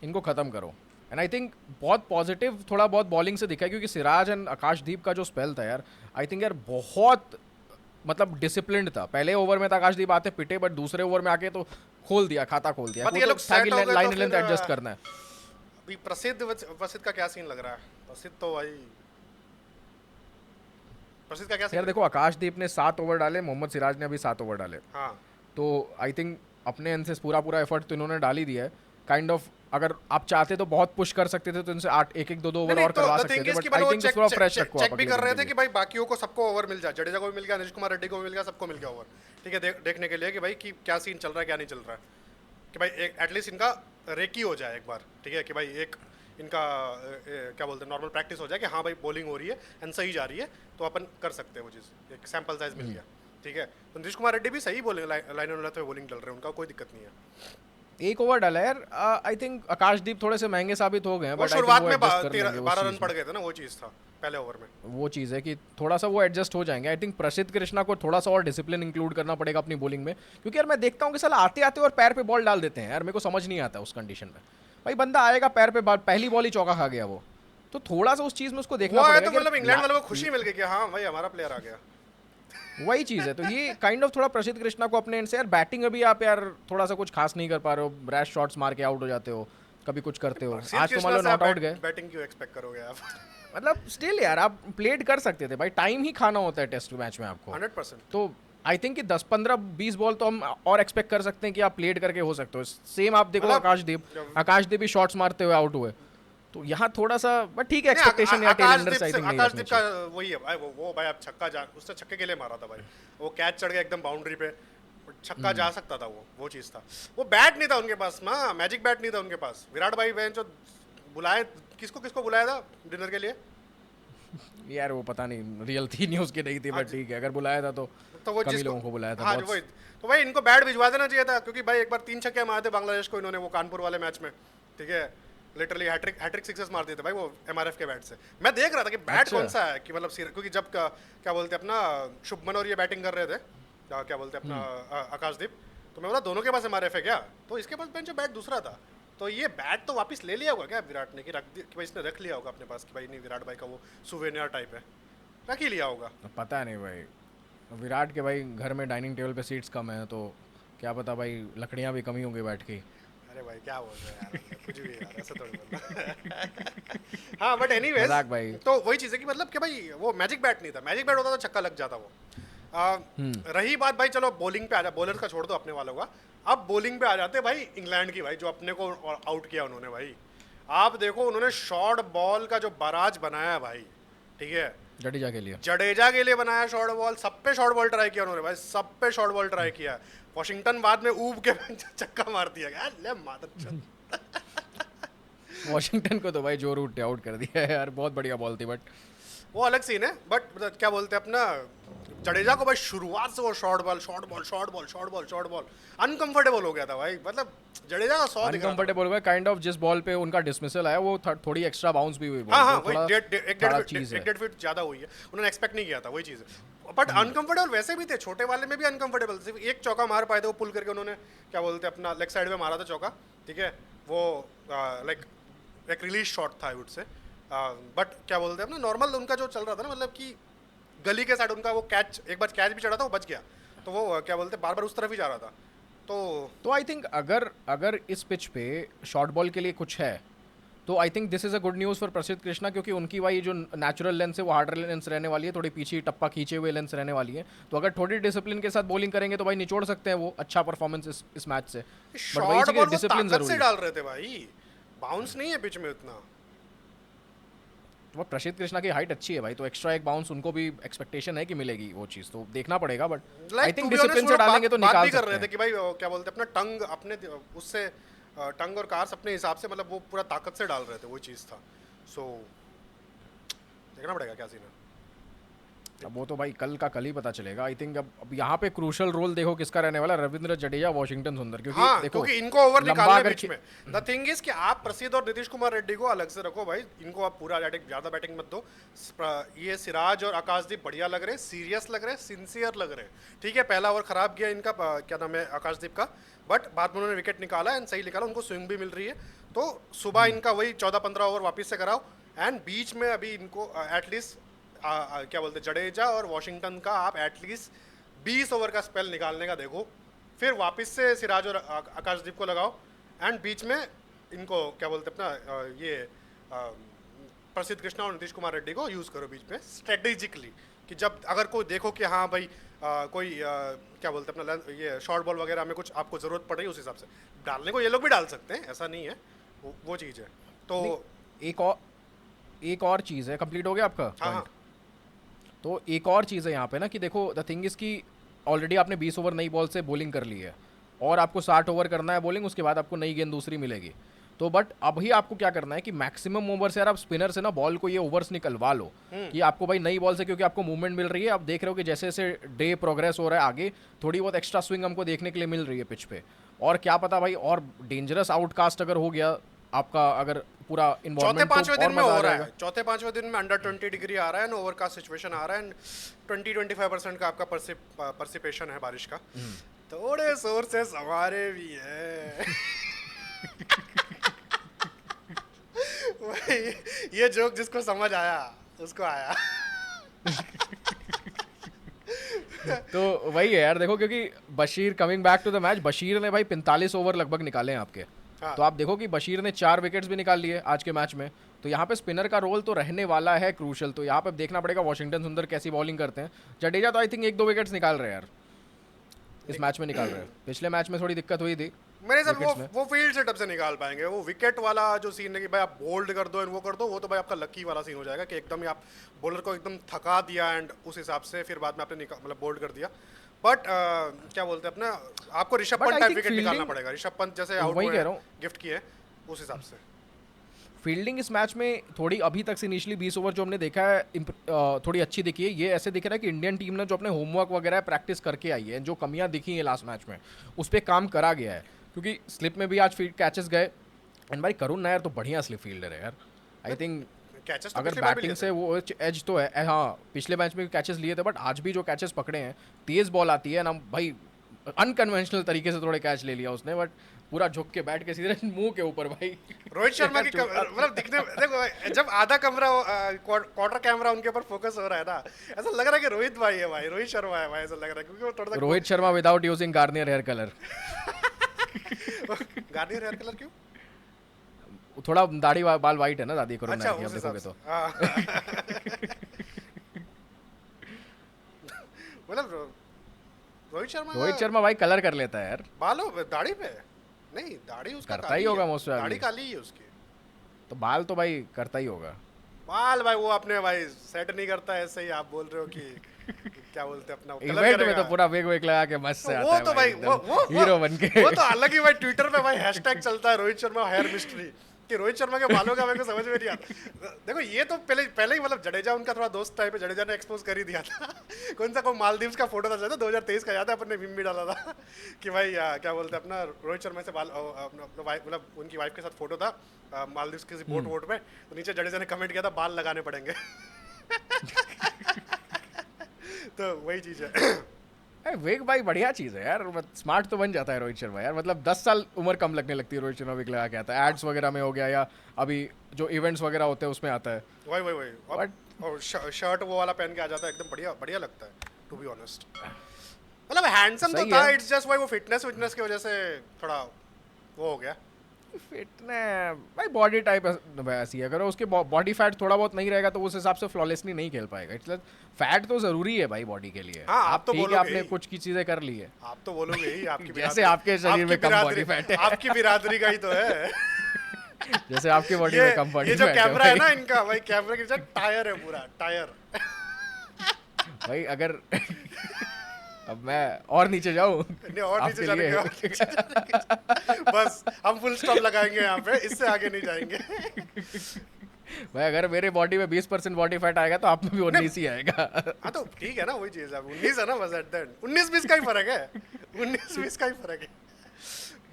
इनको खत्म करो। एंड आई थिंक बहुत पॉजिटिव थोड़ा बहुत बॉलिंग से दिखा है, क्योंकि सिराज एंड आकाशदीप का जो स्पेल था यार, आई थिंक यार बहुत मतलब डिसिप्लिन्ड था। पहले ओवर में तो आकाशदीप आते पिटे, बट दूसरे ओवर में आके तो खोल दिया, खाता खोल दिया। बट वो ये तो लोग था कि set हो गए तो लाइन लेंथ फिर, एडजस्ट करना है। अभी प्रसिद्ध का क्या सीन लग रहा है? प्रसिद्ध का क्या सीन? यार देखो, आकाशदीप ने 7 ओवर डाले, मोहम्मद सिराज ने अभी 7 ओवर डाले, हाँ, तो आई थिंक अपने एंड से पूरा एफर्ट तो इन्होंने डाल ही दिया है। काइंड ऑफ अगर आप चाहते तो बहुत पुश कर सकते थे, तो इनसे 8 1 2 ओवर और करवा सकते थे, बट आई थिंक थोड़ा फ्रेश रखो। चेक भी कर रहे थे कि भाई बाकियों को सबको ओवर मिल जाए, जडेजा को भी मिल गया, नीतीश कुमार रेड्डी को भी मिल गया, सबको मिल गया ओवर, ठीक है, देखने के लिए कि भाई कि क्या सीन चल रहा है क्या नहीं चल रहा है, कि भाई एटलीस्ट इनका रेकी हो जाए एक बार, ठीक है, कि भाई एक इनका क्या बोलते हैं नॉर्मल प्रैक्टिस हो जाए कि हाँ भाई बॉलिंग हो रही है एंड सही जा रही है, तो अपन कर सकते हैं वो चीज़, एक सैंपल साइज मिल गया, ठीक है। तो नीतीश कुमार रेड्डी भी सही बॉलिंग लाइन ऑन पे बॉलिंग डल रहे हैं, उनका कोई दिक्कत नहीं है। 1 ओवर डाला यार। आई थिंक आकाशदीप थोड़े से महंगे साबित हो गए हैं, वो बट शुरुआत में 12 रन पड़ गए थे ना, वो चीज़ था पहले ओवर में। वो चीज़ है कि थोड़ा सा वो एडजस्ट हो जाएंगे। आई थिंक प्रसिद्ध कृष्णा को थोड़ा सा और डिसिप्लिन इंक्लूड करना पड़ेगा अपनी बॉलिंग में, क्योंकि यार मैं देखता हूँ कि साला आते आते और पैर पे बॉल डाल देते हैं यार, मेरे को समझ नहीं आता उस कंडीशन में। भाई बंदा आएगा पैर पे पहली बॉल ही चौका खा गया वो, तो थोड़ा सा उस चीज़ में उसको देखना वो है पड़ेगा। तो मतलब इंग्लैंड वालों को खुशी मिल गई कि हाँ भाई हमारा प्लेयर आ गया, वही चीज़ है। तो ये काइंड ऑफ थोड़ा प्रसिद्ध कृष्णा को अपने एंड से यार, बैटिंग अभी आप यार थोड़ा सा कुछ खास नहीं कर पा रहे हो, रैश शॉट्स मार के आउट हो जाते हो, कभी कुछ करते हो। आज तो मान लो नॉट आउट गए, बैटिंग क्यों एक्सपेक्ट करोगे आप? मतलब स्टिल यार आप प्लेड कर सकते थे भाई, टाइम ही खाना होता है टेस्ट मैच में आपको। 100%। तो आई थिंक कि 10 15 20 बॉल तो हम और एक्सपेक्ट कर सकते हैं कि आप प्लेड करके हो सकते हो। सेम आप देखो मतलब आकाशदीप भी शॉट्स मारते हुए आउट हुए, तो यहाँ थोड़ा सा बट ठीक है, एक्सपेक्टेशन या टेल एंडर्स आई थिंक नहीं आकाशदीप रखनी का वही है भाई, वो भाई आप छक्का जा, उससे छक्के के लिए मारा था भाई, वो कैच चढ़ गया एकदम बाउंड्री पे, छक्का जा सकता था, वो चीज़ था। वो बैट नहीं था उनके पास ना, मैजिक बैट नहीं था उनके पास। विराट भाई बहन जो बुलाए, किसको बुलाया था डिनर के लिए? चाहिए यार, वो पता नहीं रियल थी न्यूज़ की नहीं थी, बट ठीक है, अगर बुलाया था तो वो कम ही लोगों को बुलाया था। हाँ वही तो भाई इनको बैट भिजवा देना चाहिए था, क्योंकि भाई एक बार 3 छक्के मारे थे बांग्लादेश को इन्होंने, वो कानपुर वाले मैच में, ठीक है, लिटरली हैट्रिक सिक्सेस मार दिए थे भाई वो MRF के बैट से। मैं देख रहा था कि बैट अच्छा। कौन सा है, कि मतलब क्योंकि जब क्या बोलते हैं अपना शुभमन और ये बैटिंग कर रहे थे, क्या बोलते हैं अपना आकाशदीप, तो मैं बोला दोनों के पास MRF है क्या, तो इसके पास बेंच बैट दूसरा था, तो ये बैट तो वापस ले लिया होगा क्या विराट ने, कि रख दिया, कि भाई इसने रख लिया होगा अपने पास, कि भाई नहीं विराट भाई का वो सुवेनियर टाइप है, रख ही लिया होगा। पता नहीं भाई, विराट के भाई घर में डाइनिंग टेबल पे सीट्स कम है, तो क्या पता भाई लकड़ियाँ भी कमी होंगी बैठ की। अरे भाई क्या बोल रहे हैं यार, कुछ भी यार, ऐसा थोड़ी बोलना। हाँ बट एनीवेज, मजाक भाई। तो वही चीज़ है कि मतलब कि भाई वो मैजिक बैट नहीं था, मैजिक बैट होता तो छक्का लग जाता वो। रही बात भाई, चलो बॉलिंग पे आ जा, बॉलर का छोड़ दो अपने वालों का, अब बॉलिंग पे आ जाते भाई इंग्लैंड की, भाई जो अपने को आउट किया उन्होंने भाई। आप देखो उन्होंने शॉर्ट बॉल का जो बाराज बनाया भाई, ठीक है, जडेजा के लिए बनाया शॉर्ट बॉल, सब पे शॉर्ट बॉल ट्राई किया उन्होंने भाई, सब पे शॉर्ट बॉल ट्राई किया। वॉशिंगटन बाद में ऊब के चक्का मार दिया यार, ले मादर वॉशिंगटन को तो भाई जो रूट आउट कर दिया है यार, बहुत बढ़िया बॉल थी, बट वो अलग सीन है। बट क्या बोलते हैं अपना जडेजा को भाई शुरुआत से वो शॉर्ट बॉल अनकंफर्टेबल हो गया था भाई, मतलब जडेजा का 100 अनकंफर्टेबल हुआ काइंड ऑफ। जिस बॉल पे उनका डिसमिसल आया वो थोड़ी एक्स्ट्रा बाउंस भी हुई बॉल, हाँ तो वही थोड़ा एक डेढ़ फीट ज्यादा हुई है, उन्होंने एक्सपेक्ट नहीं किया था, वही चीज़ है। बट अनकंफर्टेबल वैसे भी थे, छोटे वाले में भी अनकंफर्टेबल, सिर्फ एक चौका मार पाए थे, वो पुल करके उन्होंने क्या बोलते हैं अपना लेग साइड में मारा था चौका, ठीक है, वो लाइक एक रिलीज शॉट था आई वुड से। बट क्या बोलते हैं अपना नॉर्मल उनका जो चल रहा था ना, मतलब कि गली के साइड उनका वो कैच, एक बार कैच भी चढ़ा था वो बच गया, तो वो क्या बोलते हैं बार बार उस तरफ ही जा रहा था। तो आई थिंक अगर इस पिच पे शॉर्ट बॉल के लिए कुछ है, तो I think this is a good news for प्रसिद्ध कृष्णा, क्योंकि उनकी भाई जो नेचुरल लेंस है वो हार्डर लेंस रहने वाली है, थोड़ी पीछे टप्पा खींचे हुए लेंस रहने वाली है, तो अगर थोड़ी डिसिप्लिन के साथ बॉलिंग करेंगे तो भाई निचोड़ सकते हैं वो अच्छा परफॉर्मेंस इस मैच से। शॉर्ट बॉल वो ताकत से डाल रहे थे भाई, बाउंस नहीं है पिच में उतना। वो प्रसिद्ध कृष्णा की हाइट अच्छी है भाई, तो एक्स्ट्रा एक बाउंस उनको भी एक्सपेक्टेशन है कि मिलेगी, वो चीज़ तो देखना पड़ेगा। बट आई थिंक डिसिप्लिन से डालेंगे तो निकाल सकते हैं। कर रहे थे कि भाई क्या बोलते हैं अपना टंग अपने उससे टंग और कार्स अपने हिसाब से, मतलब वो पूरा ताकत से डाल रहे थे, वो चीज़ था। सो देखना पड़ेगा क्या सीन है। अब वो तो भाई कल का कल ही पता चलेगा आई थिंक। अब यहाँ पे क्रूशल रोल देखो किसका रहने वाला, रविंद्र जडेजा, वॉशिंगटन सुंदर, क्योंकि हाँ, देखो क्योंकि इनको ओवर लंबा निकालने अगर बीच में। द थिंग इज कि आप प्रसिद्ध और नीतीश कुमार रेड्डी को अलग से रखो भाई, इनको आप पूरा ज्यादा बैटिंग मत दो। ये सिराज और आकाशदीप बढ़िया लग रहे, सीरियस लग रहे, सिंसियर लग रहे। ठीक है, पहला ओवर खराब गया इनका, क्या नाम है, आकाशदीप का, बट बाद में उन्होंने विकेट निकाला एंड सही निकाला, उनको स्विंग भी मिल रही है। तो सुबह इनका वही 14-15 ओवर वापस से कराओ एंड बीच में अभी इनको एटलीस्ट क्या बोलते हैं, जडेजा और वॉशिंगटन का आप एटलीस्ट 20 ओवर का स्पेल निकालने का देखो, फिर वापस से सिराज और आकाशदीप को लगाओ एंड बीच में इनको क्या बोलते हैं अपना ये प्रसिद्ध कृष्णा और नीतीश कुमार रेड्डी को यूज़ करो बीच में स्ट्रेटेजिकली, कि जब अगर कोई देखो कि हाँ भाई कोई क्या बोलते हैं अपना ये शॉर्ट बॉल वगैरह में कुछ आपको ज़रूरत पड़ रही है, उस हिसाब से डालने को ये लोग भी डाल सकते हैं, ऐसा नहीं है, वो चीज़ है। तो एक और चीज़ है, कंप्लीट हो गया आपका हाँ, point? तो एक और चीज़ है यहाँ पे ना कि देखो द थिंग इज़ कि ऑलरेडी आपने 20 ओवर नई बॉल से बॉलिंग कर ली है और आपको 60 ओवर करना है बॉलिंग, उसके बाद आपको नई गेंद दूसरी मिलेगी। तो बट अभी आपको क्या करना है कि मैक्सिमम ओवर से यार आप स्पिनर से ना बॉल को ये ओवर्स निकलवा लो कि आपको भाई नई बॉल से, क्योंकि आपको मूवमेंट मिल रही है। आप देख रहे हो कि जैसे जैसे डे प्रोग्रेस हो रहा है आगे, थोड़ी बहुत एक्स्ट्रा स्विंग हमको देखने के लिए मिल रही है पिच पे। और क्या पता भाई और डेंजरस आउटकास्ट अगर हो गया आपका, अगर पूरा इन्वॉल्वमेंट, चौथे पांचवें तो दिन और में मजा हो आ रहा जाएगा। है, चौथे पांचवें दिन में अंडर 20 डिग्री आ रहा है, ओवर का सिचुएशन आ रहा है, 20-25% का आपका परसिपेशन है बारिश का। थोड़े सोर्सेस हमारे भी है। वही, ये जोक जिसको समझ आया उसको आया। तो वही है यार, देखो क्योंकि Bashir, coming back to the match, Bashir ने भाई 45 ओवर लगभग निकाले हैं आपके। हाँ। तो आप देखो कि बशीर ने 4 विकेट्स भी निकाल लिए आज के मैच में। तो यहाँ पे स्पिनर का रोल तो रहने वाला है क्रूशल। तो यहाँ पे देखना पड़ेगा वॉशिंगटन सुंदर कैसी बॉलिंग करते हैं। जडेजा तो आई थिंक 1-2 विकेट्स निकाल रहे हैं यार, इस मैच में निकाल रहे हैं। पिछले मैच में थोड़ी दिक्कत हुई थी मेरे साथ विकेट्स में। वो फील्ड सेटअप से निकाल पाएंगे। वो विकेट वाला जो सीन है कि भाई आप बोल्ड कर दो एंड वो कर दो, वो तो भाई आपका लकी वाला सीन हो जाएगा कि एकदम ही आप बॉलर को एकदम थका दिया एंड उस हिसाब से फिर बाद में आपने मतलब बोल्ड कर दिया। बट क्या बोलते हैं अपना, आपको Rishabh But Pant I type think wicket निकालना fielding- पड़ेगा। ऋषभ पंत जैसे आउट वही कह रहा हूँ। गिफ्ट किए उस हिसाब से। फील्डिंग इस मैच में थोड़ी अभी तक से इनिशियली 20 ओवर जो हमने देखा है थोड़ी अच्छी दिखी है। ये ऐसे दिख रहा है कि इंडियन टीम ने जो अपने होमवर्क वगैरह प्रैक्टिस करके आई है, जो कमियां दिखी हैं लास्ट मैच में, उस पर काम करा गया है। क्योंकि स्लिप में भी आज फील्ड कैचेस गए एंड भाई करुण नायर तो बढ़िया स्लिप फील्डर है यार। आई थिंक कैचेस तो अगर पिछली बार भी बैटिंग लिए से वो एज तो है, हाँ पिछले मैच में भी कैचेस लिए थे, बट आज भी जो कैचेस पकड़े हैं, तेज बॉल आती है ना भाई, अनकन्वेंशनल तरीके से थोड़े कैच ले लिया उसने, बट पूरा झुक के बैठ के सीधे मुंह के ऊपर भाई। रोहित शर्मा की मतलब दिखने देखो, जब आधा कमरा क्वार्टर कैमरा उनके ऊपर फोकस हो रहा है ना, ऐसा लग रहा है कि रोहित भाई है भाई, रोहित शर्मा है भाई, ऐसा लग रहा है क्योंकि वो थोड़ा Rohit Sharma without using Garnier hair colour. Garnier hair colour क्यों? थोड़ा दाढ़ी बाल वाइट है ना दादी करुण अच्छा, नायर की, आप उस देखोगे हिसाब तो। से। हाँ। मतलब रोहित शर्मा भाई कलर कर लेता है यार, बालों पे, दाढ़ी पे नहीं, दाढ़ी उसका करता काली ही होगा है। most probably। दाढ़ी काली ही है उसकी। तो बाल तो भाई करता ही होगा। बाल भाई वो अपने भाई सेट नहीं करता, ऐसे ही आप बोल रहे हो कि क्या बोलते हैं अपना कलर इवेंट में करेगा। तो पूरा वेग लगा के मस्त से आता वो है तो भाई एकदम हीरो बन के। वो तो अलग ही भाई, ट्विटर पे भाई हैशटैग चलता है रोहित शर्मा हेयर मिस्ट्री, कि रोहित शर्मा के बालों का मेरे को समझ में नहीं आता। देखो ये तो पहले ही मतलब जडेजा उनका थोड़ा दोस्त टाइप है, जडेजा ने एक्सपोज कर ही दिया था। कौन सा कोई मालदीव्स का फोटो था 2023 का, याद है अपन ने मीम भी डाला था कि भाई क्या बोलते हैं अपना रोहित शर्मा से बाल मतलब उनकी वाइफ के साथ फोटो था मालदीव्स किसी बोट में, तो नीचे जडेजा ने कमेंट किया था बाल लगाने पड़ेंगे। तो वही चीज है। वेग भाई बढ़िया चीज़ है यार, स्मार्ट तो बन जाता है रोहित शर्मा यार। मतलब 10 साल उम्र कम लगने लगती है रोहित शर्मा विग लगा के आता है, एड्स वगैरह में हो गया या अभी जो इवेंट्स वगैरह होते हैं उसमें आता है। वही और शर्ट वो वाला पहन के आ जाता है, एकदम बढ़िया बढ़िया लगता है टू बी ऑनेस्ट। मतलब हैंडसम तो सही था, है। इट्स जस्ट भाई वो फिटनेस की वजह से थोड़ा वो हो गया। फिटनेस भाई बॉडी टाइप ऐसी है, अगर उसके बॉडी फैट थोड़ा बहुत नहीं रहेगा तो उस हिसाब से फ्लॉलेसली नहीं खेल पाएगा। इसलिए फैट तो जरूरी है भाई बॉडी के लिए। हाँ, आप तो ठीक है, बोलोगे आपने ही। कुछ की चीजें कर ली है, आप तो बोलोगे ही, आपकी जैसे आपके शरीर में कम बॉडी फैट है, आपकी बिरादरी का ही तो है। जैसे आपकी बॉडी में कम बॉडी ये जो फैट कैमरा है ना भाई। इनका, भाई कैमरा के नीचे टायर है, पूरा टायर। भाई अगर अब मैं और नीचे जाऊं नहीं और नीचे आपके जाने लिए। के और नीचे जाने के। बस हम फुल स्टॉप लगाएंगे यहाँ पे, इससे आगे नहीं जाएंगे। भाई अगर मेरे बॉडी में 20% बॉडी फैट आएगा तो आप में भी 19 ही आएगा। हाँ तो ठीक है ना, वही चीज है, 19 है ना बस एट द एंड, 19-20 का ही फर्क है, 19-20 का ही फर्क है।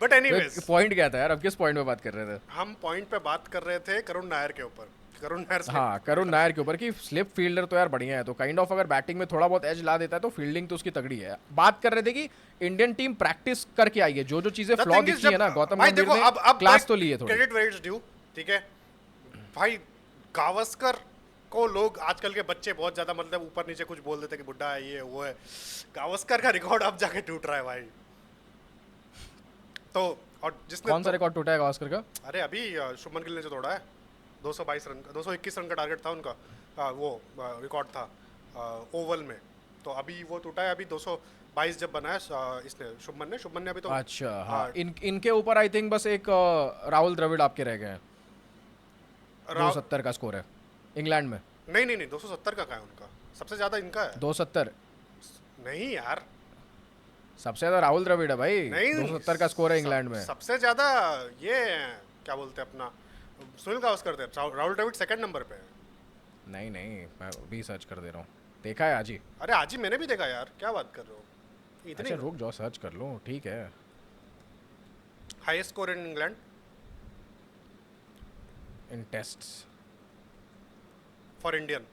बट एनीवेज, पॉइंट क्या था यार, अब किस पॉइंट पे बात कर रहे थे? हम पॉइंट पे बात कर रहे थे करुण नायर के ऊपर। करुण नायर slip- हाँ, करुण नायर के ऊपर कि स्लिप फील्डर तो यार बढ़िया है, तो काइंड ऑफ अगर बैटिंग में थोड़ा बहुत एज ला देता है तो फील्डिंग तो उसकी तगड़ी है। बात कर रहे थे कि इंडियन टीम प्रैक्टिस करके आई है, जो जो चीजें The फ्लॉ thing is दिखी है ना, जब- गौतम भाई गंभीर देखो, ने अब क्लास तो ली है थोड़ी। क्रेडिट वेयर इज ड्यू, ठीक है भाई। गावस्कर को लोग आजकल के बच्चे बहुत ज्यादा मतलब ऊपर नीचे कुछ बोल देते कि बुड्ढा है, ये वो है। गावस्कर का रिकॉर्ड अब जाके टूट रहा है भाई। तो और जिसने कौन सा रिकॉर्ड टूटा है गावस्कर का? अरे अभी शुभमन गिल ने जो तोड़ा है 222 रन, 221 रन का टारगेट था उनका, वो रिकॉर्ड था ओवल में। तो अभी वो टूटा है, अभी 222 जब बनाया इसने शुभमन ने अभी तो। अच्छा हाँ, इनके ऊपर आई थिंक बस एक राहुल द्रविड़ आपके रह गए हैं। 270 का स्कोर है इंग्लैंड में। नहीं 270 का है उनका, सबसे ज्यादा इनका है। 270 नहीं यार, सबसे ज्यादा राहुल द्रविड़ है भाई। नहीं 270 का स्कोर है इंग्लैंड में। सबसे ज्यादा ये क्या बोलते हैं अपना सुनील गावस्कर थे, राहुल द्रविड़ सेकंड नंबर पे है। नहीं मैं अभी सर्च कर दे रहा हूँ, देखा है आज ही। अरे आज ही मैंने भी देखा यार, क्या बात कर रहे हो इतनी। अच्छा रुक जाओ, सर्च कर लो, ठीक है। Highest score in England in tests for Indian.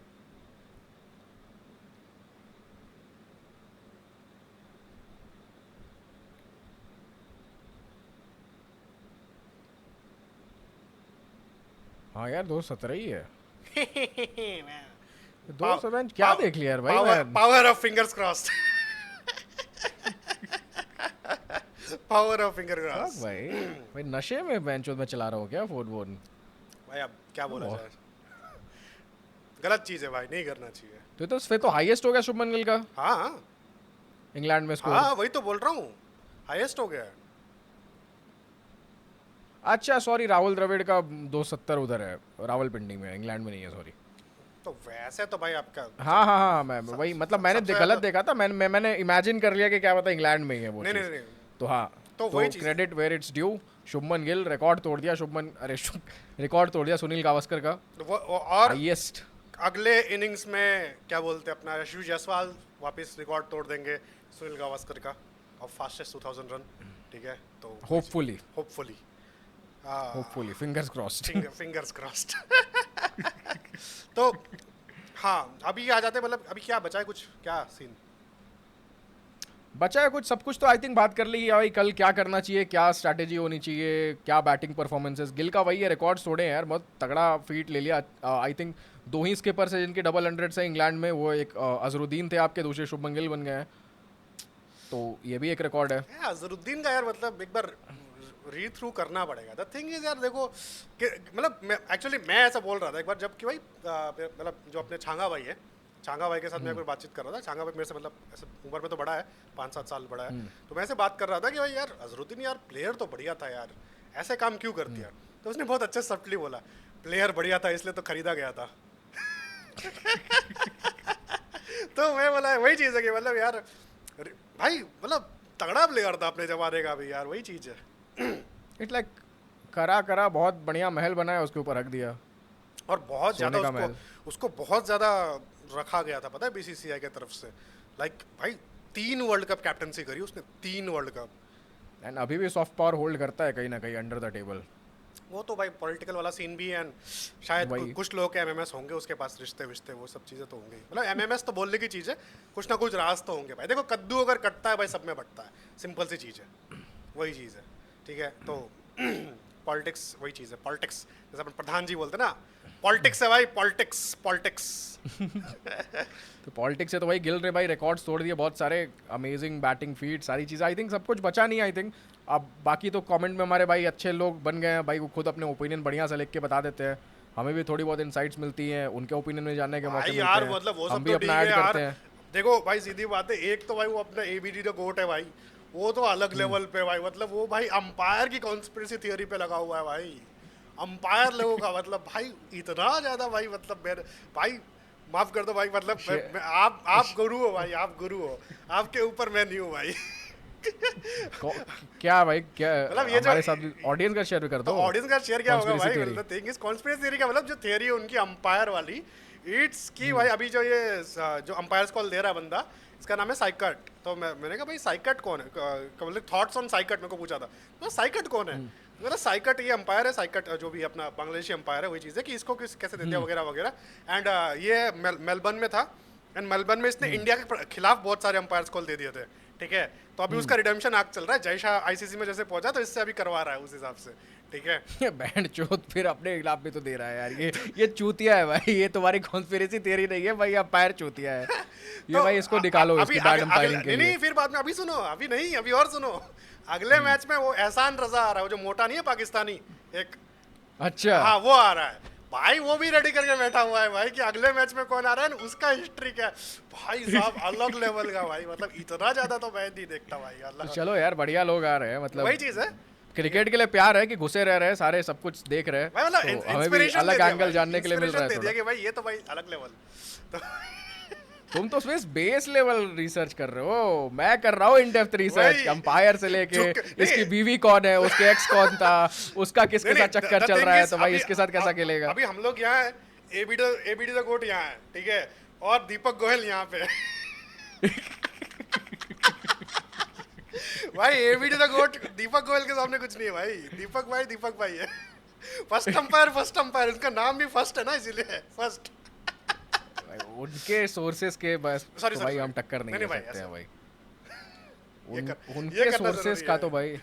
हाँ यार 217 ही है। 217 पाव- क्या पाव- देख लिया यार भाई मैं। Power of fingers crossed. Power of finger fuck cross. भाई नशे में बेंचो में चला रहा हो क्या फोन? भाई अब क्या बोला जाए, गलत चीज है भाई, नहीं करना चाहिए। तो फिर तो हाईएस्ट हो गया शुभमन गिल का हाँ इंग्लैंड में स्कोर। हाँ वही तो बोल रहा हूँ, हाईएस्ट हो गया है। अच्छा सॉरी, राहुल द्रविड़ का 270 उधर है, रावलपिंडी में, इंग्लैंड में नहीं है, सॉरी। तो वैसे तो भाई आपका हाँ मैं वही मतलब मैंने सबसे गलत ज्यादा- देखा था, मैंने इमेजिन कर लिया कि क्या पता इंग्लैंड में ही है वो नहीं चीज़। नहीं नहीं तो हाँ, तो तो वही चीज़- credit where it's due. Shubman Gill record तोड़ दिया, रिकॉर्ड तोड़ दिया सुनील गावस्कर का और हाईएस्ट। अगले इनिंग्स में क्या बोलते हैं अपना यशवी जायसवाल वापस रिकॉर्ड तोड़ देंगे सुनील गावस्कर का और फास्टेस्ट 2000 रन, ठीक है। तो hopefully fingers crossed. Fingers crossed. तो हाँ अभी आ जाते हैं, मतलब अभी क्या बचा है, कुछ क्या सीन बचा है कुछ? सब कुछ तो आई थिंक बात कर ली है भाई। कल क्या करना चाहिए, क्या स्ट्रैटेजी होनी चाहिए, क्या बैटिंग परफॉर्मेंसेस। गिल का वही है, रिकॉर्ड्स तोड़े हैं यार, बहुत तगड़ा फीट ले लिया। आई थिंक 2 ही स्किपर्स है जिनके डबल 100 से इंग्लैंड में, वो एक अजरुद्दीन थे आपके, दूसरे शुभमन गिल बन गए हैं, तो ये भी एक रिकॉर्ड है। अजरुद्दीन का यार, मतलब एक बार रीड थ्रू करना पड़ेगा। द थिंग इज यार देखो मतलब मैं ऐसा बोल रहा था एक बार, जब कि भाई मतलब जो अपने छांगा भाई है, छांगा भाई के साथ मैं एक बार बातचीत कर रहा था। छांगा भाई मेरे से मतलब ऐसे उम्र में तो बड़ा है, 5-7 साल बड़ा है। तो मैं ऐसे बात कर रहा था कि भाई यार अजरुद्दीन यार प्लेयर तो बढ़िया था यार, ऐसे काम क्यों कर दिया? तो उसने बहुत अच्छे सटली बोला, प्लेयर बढ़िया था इसलिए तो खरीदा गया था। तो मैं बोला वही चीज़ है कि मतलब यार भाई मतलब तगड़ा प्लेयर था अपने जमाने का भी यार, वही चीज़ है। इट्स लाइक करा बहुत बढ़िया महल बनाया, उसके ऊपर रख दिया। और बहुत ज़्यादा सोने का उसको बहुत ज़्यादा रखा गया था, पता है, बीसीसीआई की तरफ से। लाइक भाई 3 वर्ल्ड कप कैप्टनसी करी उसने, 3 वर्ल्ड कप। एंड अभी भी सॉफ्ट पावर होल्ड करता है कहीं ना कहीं अंडर द टेबल। वो तो भाई पॉलिटिकल वाला सीन भी है, एंड शायद वही। कुछ लोग के एमएमएस होंगे उसके पास, रिश्ते विश्ते वो सब चीज़ें तो होंगे ही। मतलब एमएमएस तो बोलने की चीज़ है, कुछ ना कुछ राज तो होंगे भाई। देखो कद्दू अगर कटता है भाई सब में बटता है, सिंपल सी चीज़ है, वही चीज़ है, ठीक है। तो पॉलिटिक्स वही चीज़ है, पॉलिटिक्स जैसे अपन प्रधान जी बोलते ना, पॉलिटिक्स है भाई, पॉलिटिक्स। तो पॉलिटिक्स से तो भाई गिल ने भाई रिकॉर्ड्स तोड़ दिए बहुत सारे, अमेजिंग बैटिंग फीट, सारी चीज़ें। आई थिंक सब कुछ बचा नहीं, आई थिंक। अब बाकी तो कमेंट में हमारे भाई अच्छे लोग बन गए हैं भाई, वो खुद अपने ओपिनियन बढ़िया से लिख के बता देते हैं, हमें भी थोड़ी बहुत इनसाइट्स मिलती हैं, उनके ओपिनियन में जानने के मौके भाई मिलते यार हैं, मतलब वो हम सब भी तो अपना ठीक ऐड है करते यार। हैं। देखो भाई सीधी बात है, एक तो भाई वो अपना एबीडी द गोट है भाई, वो तो अलग लेवल पे भाई, मतलब वो भाई अंपायर की कॉन्स्पिरेसी थियोरी पे लगा हुआ है भाई, अंपायर लोगों का मतलब भाई इतना ज्यादा भाई, मतलब मेरे भाई माफ कर दो भाई, मतलब आप गुरु हो भाई, आप गुरु हो, आपके ऊपर मैं नहीं हूँ भाई। क्या भाई, क्या मतलब ये जो हमारे साथ ऑडियंस का शेयर भी कर तो दो। ऑडियंस का शेयर क्या होगा Conspiracy भाई? theory। The thing is conspiracy theory का मतलब जो थ्योरी है उनकी अंपायर वाली, इट्स की भाई अभी जो ये जो अंपायर्स कॉल दे रहा है बंदा, इसका नाम है साइकट। तो मैंने कहा भाई साइकट कौन है, मतलब थॉट्स ऑन साइकट मेरे को पूछा था, तो साइकट कौन है? मतलब साइकट ये अंपायर है, साइकट जो भी अपना बांग्लादेशी अंपायर है, वही चीज़ है कि इसको कैसे दे दिया वगैरह वगैरह। एंड ये मेलबर्न में था, एंड मेलबर्न में इसने इंडिया के खिलाफ बहुत सारे अंपायर्स कॉल दे दिए थे, ठीक है। तो अभी उसका रिडेम्पशन आर्क चल रहा है, जयशाह आईसीसी में जैसे पहुंचा तो इससे अभी करवा रहा है उस हिसाब से, ठीक है। ये बैंड चोत फिर अपने खिलाफ भी तो दे रहा है यार, ये चूतिया है भाई, ये तुम्हारी कॉन्स्पिरेसी थ्योरी नहीं है भाई, अंपायर चूतिया है ये तो भाई, इसको निकालो अभी इसकी बैड अंपायरिंग के नहीं लिए। नहीं, फिर बाद में, अभी सुनो, अभी नहीं, अभी और सुनो। अगले मैच में वो एहसान रजा आ रहा है, वो जो मोटा नहीं है पाकिस्तानी एक, अच्छा हाँ वो आ रहा है भाई, वो भी रेडी करके बैठा हुआ है भाई कि अगले मैच में कौन आ रहा है, उसका हिस्ट्री क्या है भाई साहब, अलग लेवल का भाई, मतलब इतना ज्यादा तो मैं नहीं देखता भाई, तो अल्लाह। चलो यार, बढ़िया लोग आ रहे हैं, वही मतलब चीज है क्रिकेट के लिए प्यार है कि घुसे रह रहे हैं सारे, सब कुछ देख रहे हैं, भाई, मतलब तो हमें भी इंस्पिरेशन अलग एंगल जानने के लिए मिल रहा है दे दिया थोड़ा। कि भाई ये तो भाई अलग लेवल। तो तुम तो सिर्फ बेस लेवल रिसर्च कर रहे हो, मैं कर रहा हूँ इन डेप्थ रिसर्च, वही, अंपायर से लेके नहीं। इसकी बीवी कौन है, उसके एक्स कौन था, उसका किसके नहीं, साथ नहीं, चक्कर the चल thing रहा है, is, तो भाई अभी- इसके साथ कैसा खेलेगा। अभी हम लोग यहाँ है, एबीडी द गोट यहाँ है, ठीक है, और दीपक गोयल यहाँ पे भाई एबीडी द गोट दीपक गोयल के सामने कुछ नहीं है भाई, दीपक भाई है। फर्स्ट अंपायर, उसका नाम भी फर्स्ट है ना, इसीलिए फर्स्ट। भाई, उनके सोर्सेस के बस Sorry, तो sorry, भाई sorry। हम टक्कर नहीं नहीं, ले भाई, सकते हैं ऐसा- भाई, ये उनके करना सोर्सेस जरूरी का है। तो भाई,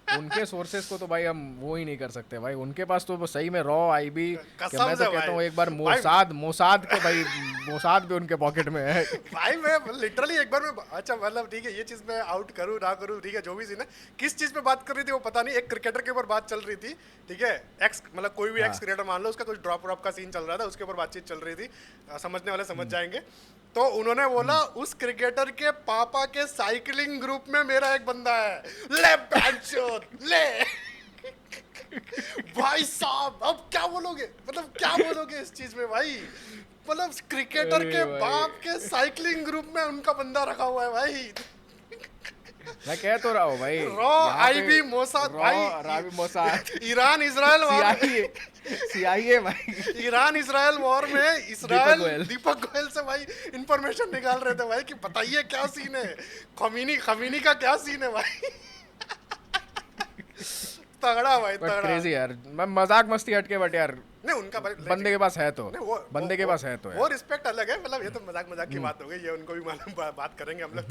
उनके सोर्सेस को तो भाई हम वो ही नहीं कर सकते भाई, उनके पास तो सही में रॉ आईबी, कसम मैं से तो कहता भाई। हूँ एक बार भाई- मोसाद को भाई, मोसाद भी उनके पॉकेट में है। भाई मैं लिटरली एक बार मैं, अच्छा मतलब ठीक है, ये चीज मैं आउट करूँ ना करूँ, ठीक है, जो भी सीन है, किस चीज पे बात कर रही थी वो पता नहीं, एक क्रिकेटर के ऊपर बात चल रही थी, ठीक है, एक्स मतलब कोई भी एक्स क्रिकेटर मान लो, उसका कुछ ड्रॉप व्रॉप का सीन चल रहा था, उसके ऊपर बातचीत चल रही थी, समझने वाले समझ जाएंगे। तो उन्होंने बोला उस क्रिकेटर के पापा के साइकिलिंग ग्रुप में मेरा एक बंदा है, ले बैंचोद ले। भाई साहब अब क्या बोलोगे, मतलब क्या बोलोगे इस चीज में भाई, मतलब क्रिकेटर अरे के भाई। बाप के साइकिलिंग ग्रुप में उनका बंदा रखा हुआ है भाई, मैं कह तो रहा हूँ भाई, रॉ यहाँ पे आईबी मोसाद भाई, Ravi Mossad, Iran Israel war, CIA भाई, ईरान इसराइल वॉर में इसराइल गोयल। दीपक गोयल से भाई इंफॉर्मेशन निकाल रहे थे भाई कि बताइए क्या सीन है, खमीनी का क्या सीन है भाई। तगड़ा भाई, बट तगड़ा। क्रेजी यार, मैं मजाक मस्ती हटके, बट यार नहीं उनका भाई बंदे के पास है तो, नहीं, बंदे के पास है तो वो यार। रिस्पेक्ट अलग है, मतलब ये तो मजाक की बात हो गई, ये उनको भी मालूम, बात करेंगे हम लोग।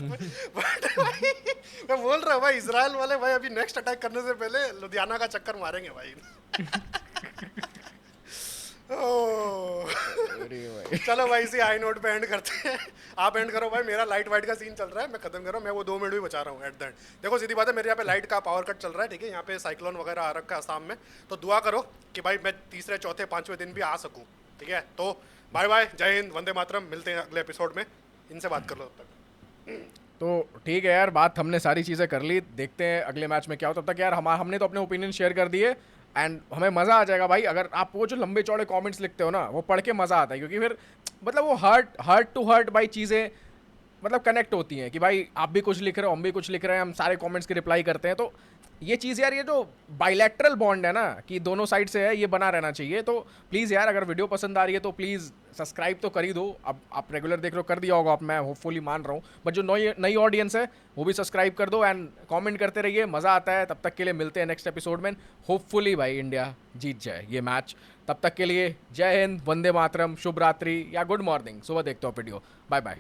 बट भाई मैं बोल रहा हूँ भाई, इजराइल वाले भाई अभी नेक्स्ट अटैक करने से पहले लुधियाना का चक्कर मारेंगे भाई। ओह, अरे भाई, चलो भाई इसी हाई नोट पे एंड करते हैं। आप एंड करो भाई, मेरा लाइट वाइट का सीन चल रहा है, मैं खत्म कर रहा हूँ, मैं वो 2 मिनट भी बचा रहा हूँ एट द एंड। देखो सीधी बात है, मेरे यहाँ पे लाइट का पावर कट चल रहा है, ठीक है, यहाँ पे साइक्लोन वगैरह आ रखा है आसाम में, तो दुआ करो कि भाई मैं तीसरे चौथे 5वें दिन भी आ सकूँ, ठीक है। तो बाय बाय, जय हिंद, वंदे मातरम, मिलते हैं अगले एपिसोड में, इनसे बात कर लो तब तक। तो ठीक है यार, बात हमने सारी चीज़ें कर ली, देखते हैं अगले मैच में क्या हो, तब तक यार हमने तो अपने ओपिनियन शेयर कर दिए, एंड हमें मज़ा आ जाएगा भाई अगर आप वो जो लंबे चौड़े कमेंट्स लिखते हो ना, वो पढ़ के मज़ा आता है, क्योंकि फिर मतलब वो हार्ट टू हार्ट भाई चीज़ें मतलब कनेक्ट होती हैं कि भाई आप भी कुछ लिख रहे हो, हम भी कुछ लिख रहे हैं, हम सारे कमेंट्स की रिप्लाई करते हैं, तो ये चीज़ यार, ये जो बाइलैटरल बॉन्ड है ना कि दोनों साइड से है, ये बना रहना चाहिए। तो प्लीज़ यार, अगर वीडियो पसंद आ रही है तो प्लीज़ सब्सक्राइब तो कर ही दो। अब आप रेगुलर देख रहे हो, कर दिया होगा आप, मैं होपफुली मान रहा हूँ, बट जो नई ऑडियंस है वो भी सब्सक्राइब कर दो एंड कमेंट करते रहिए, मज़ा आता है। तब तक के लिए मिलते हैं नेक्स्ट एपिसोड में, होपफुली भाई इंडिया जीत जाए ये मैच। तब तक के लिए जय हिंद, वंदे मातरम, शुभ रात्रि या गुड मॉर्निंग, सुबह देखते हो वीडियो, बाय बाय।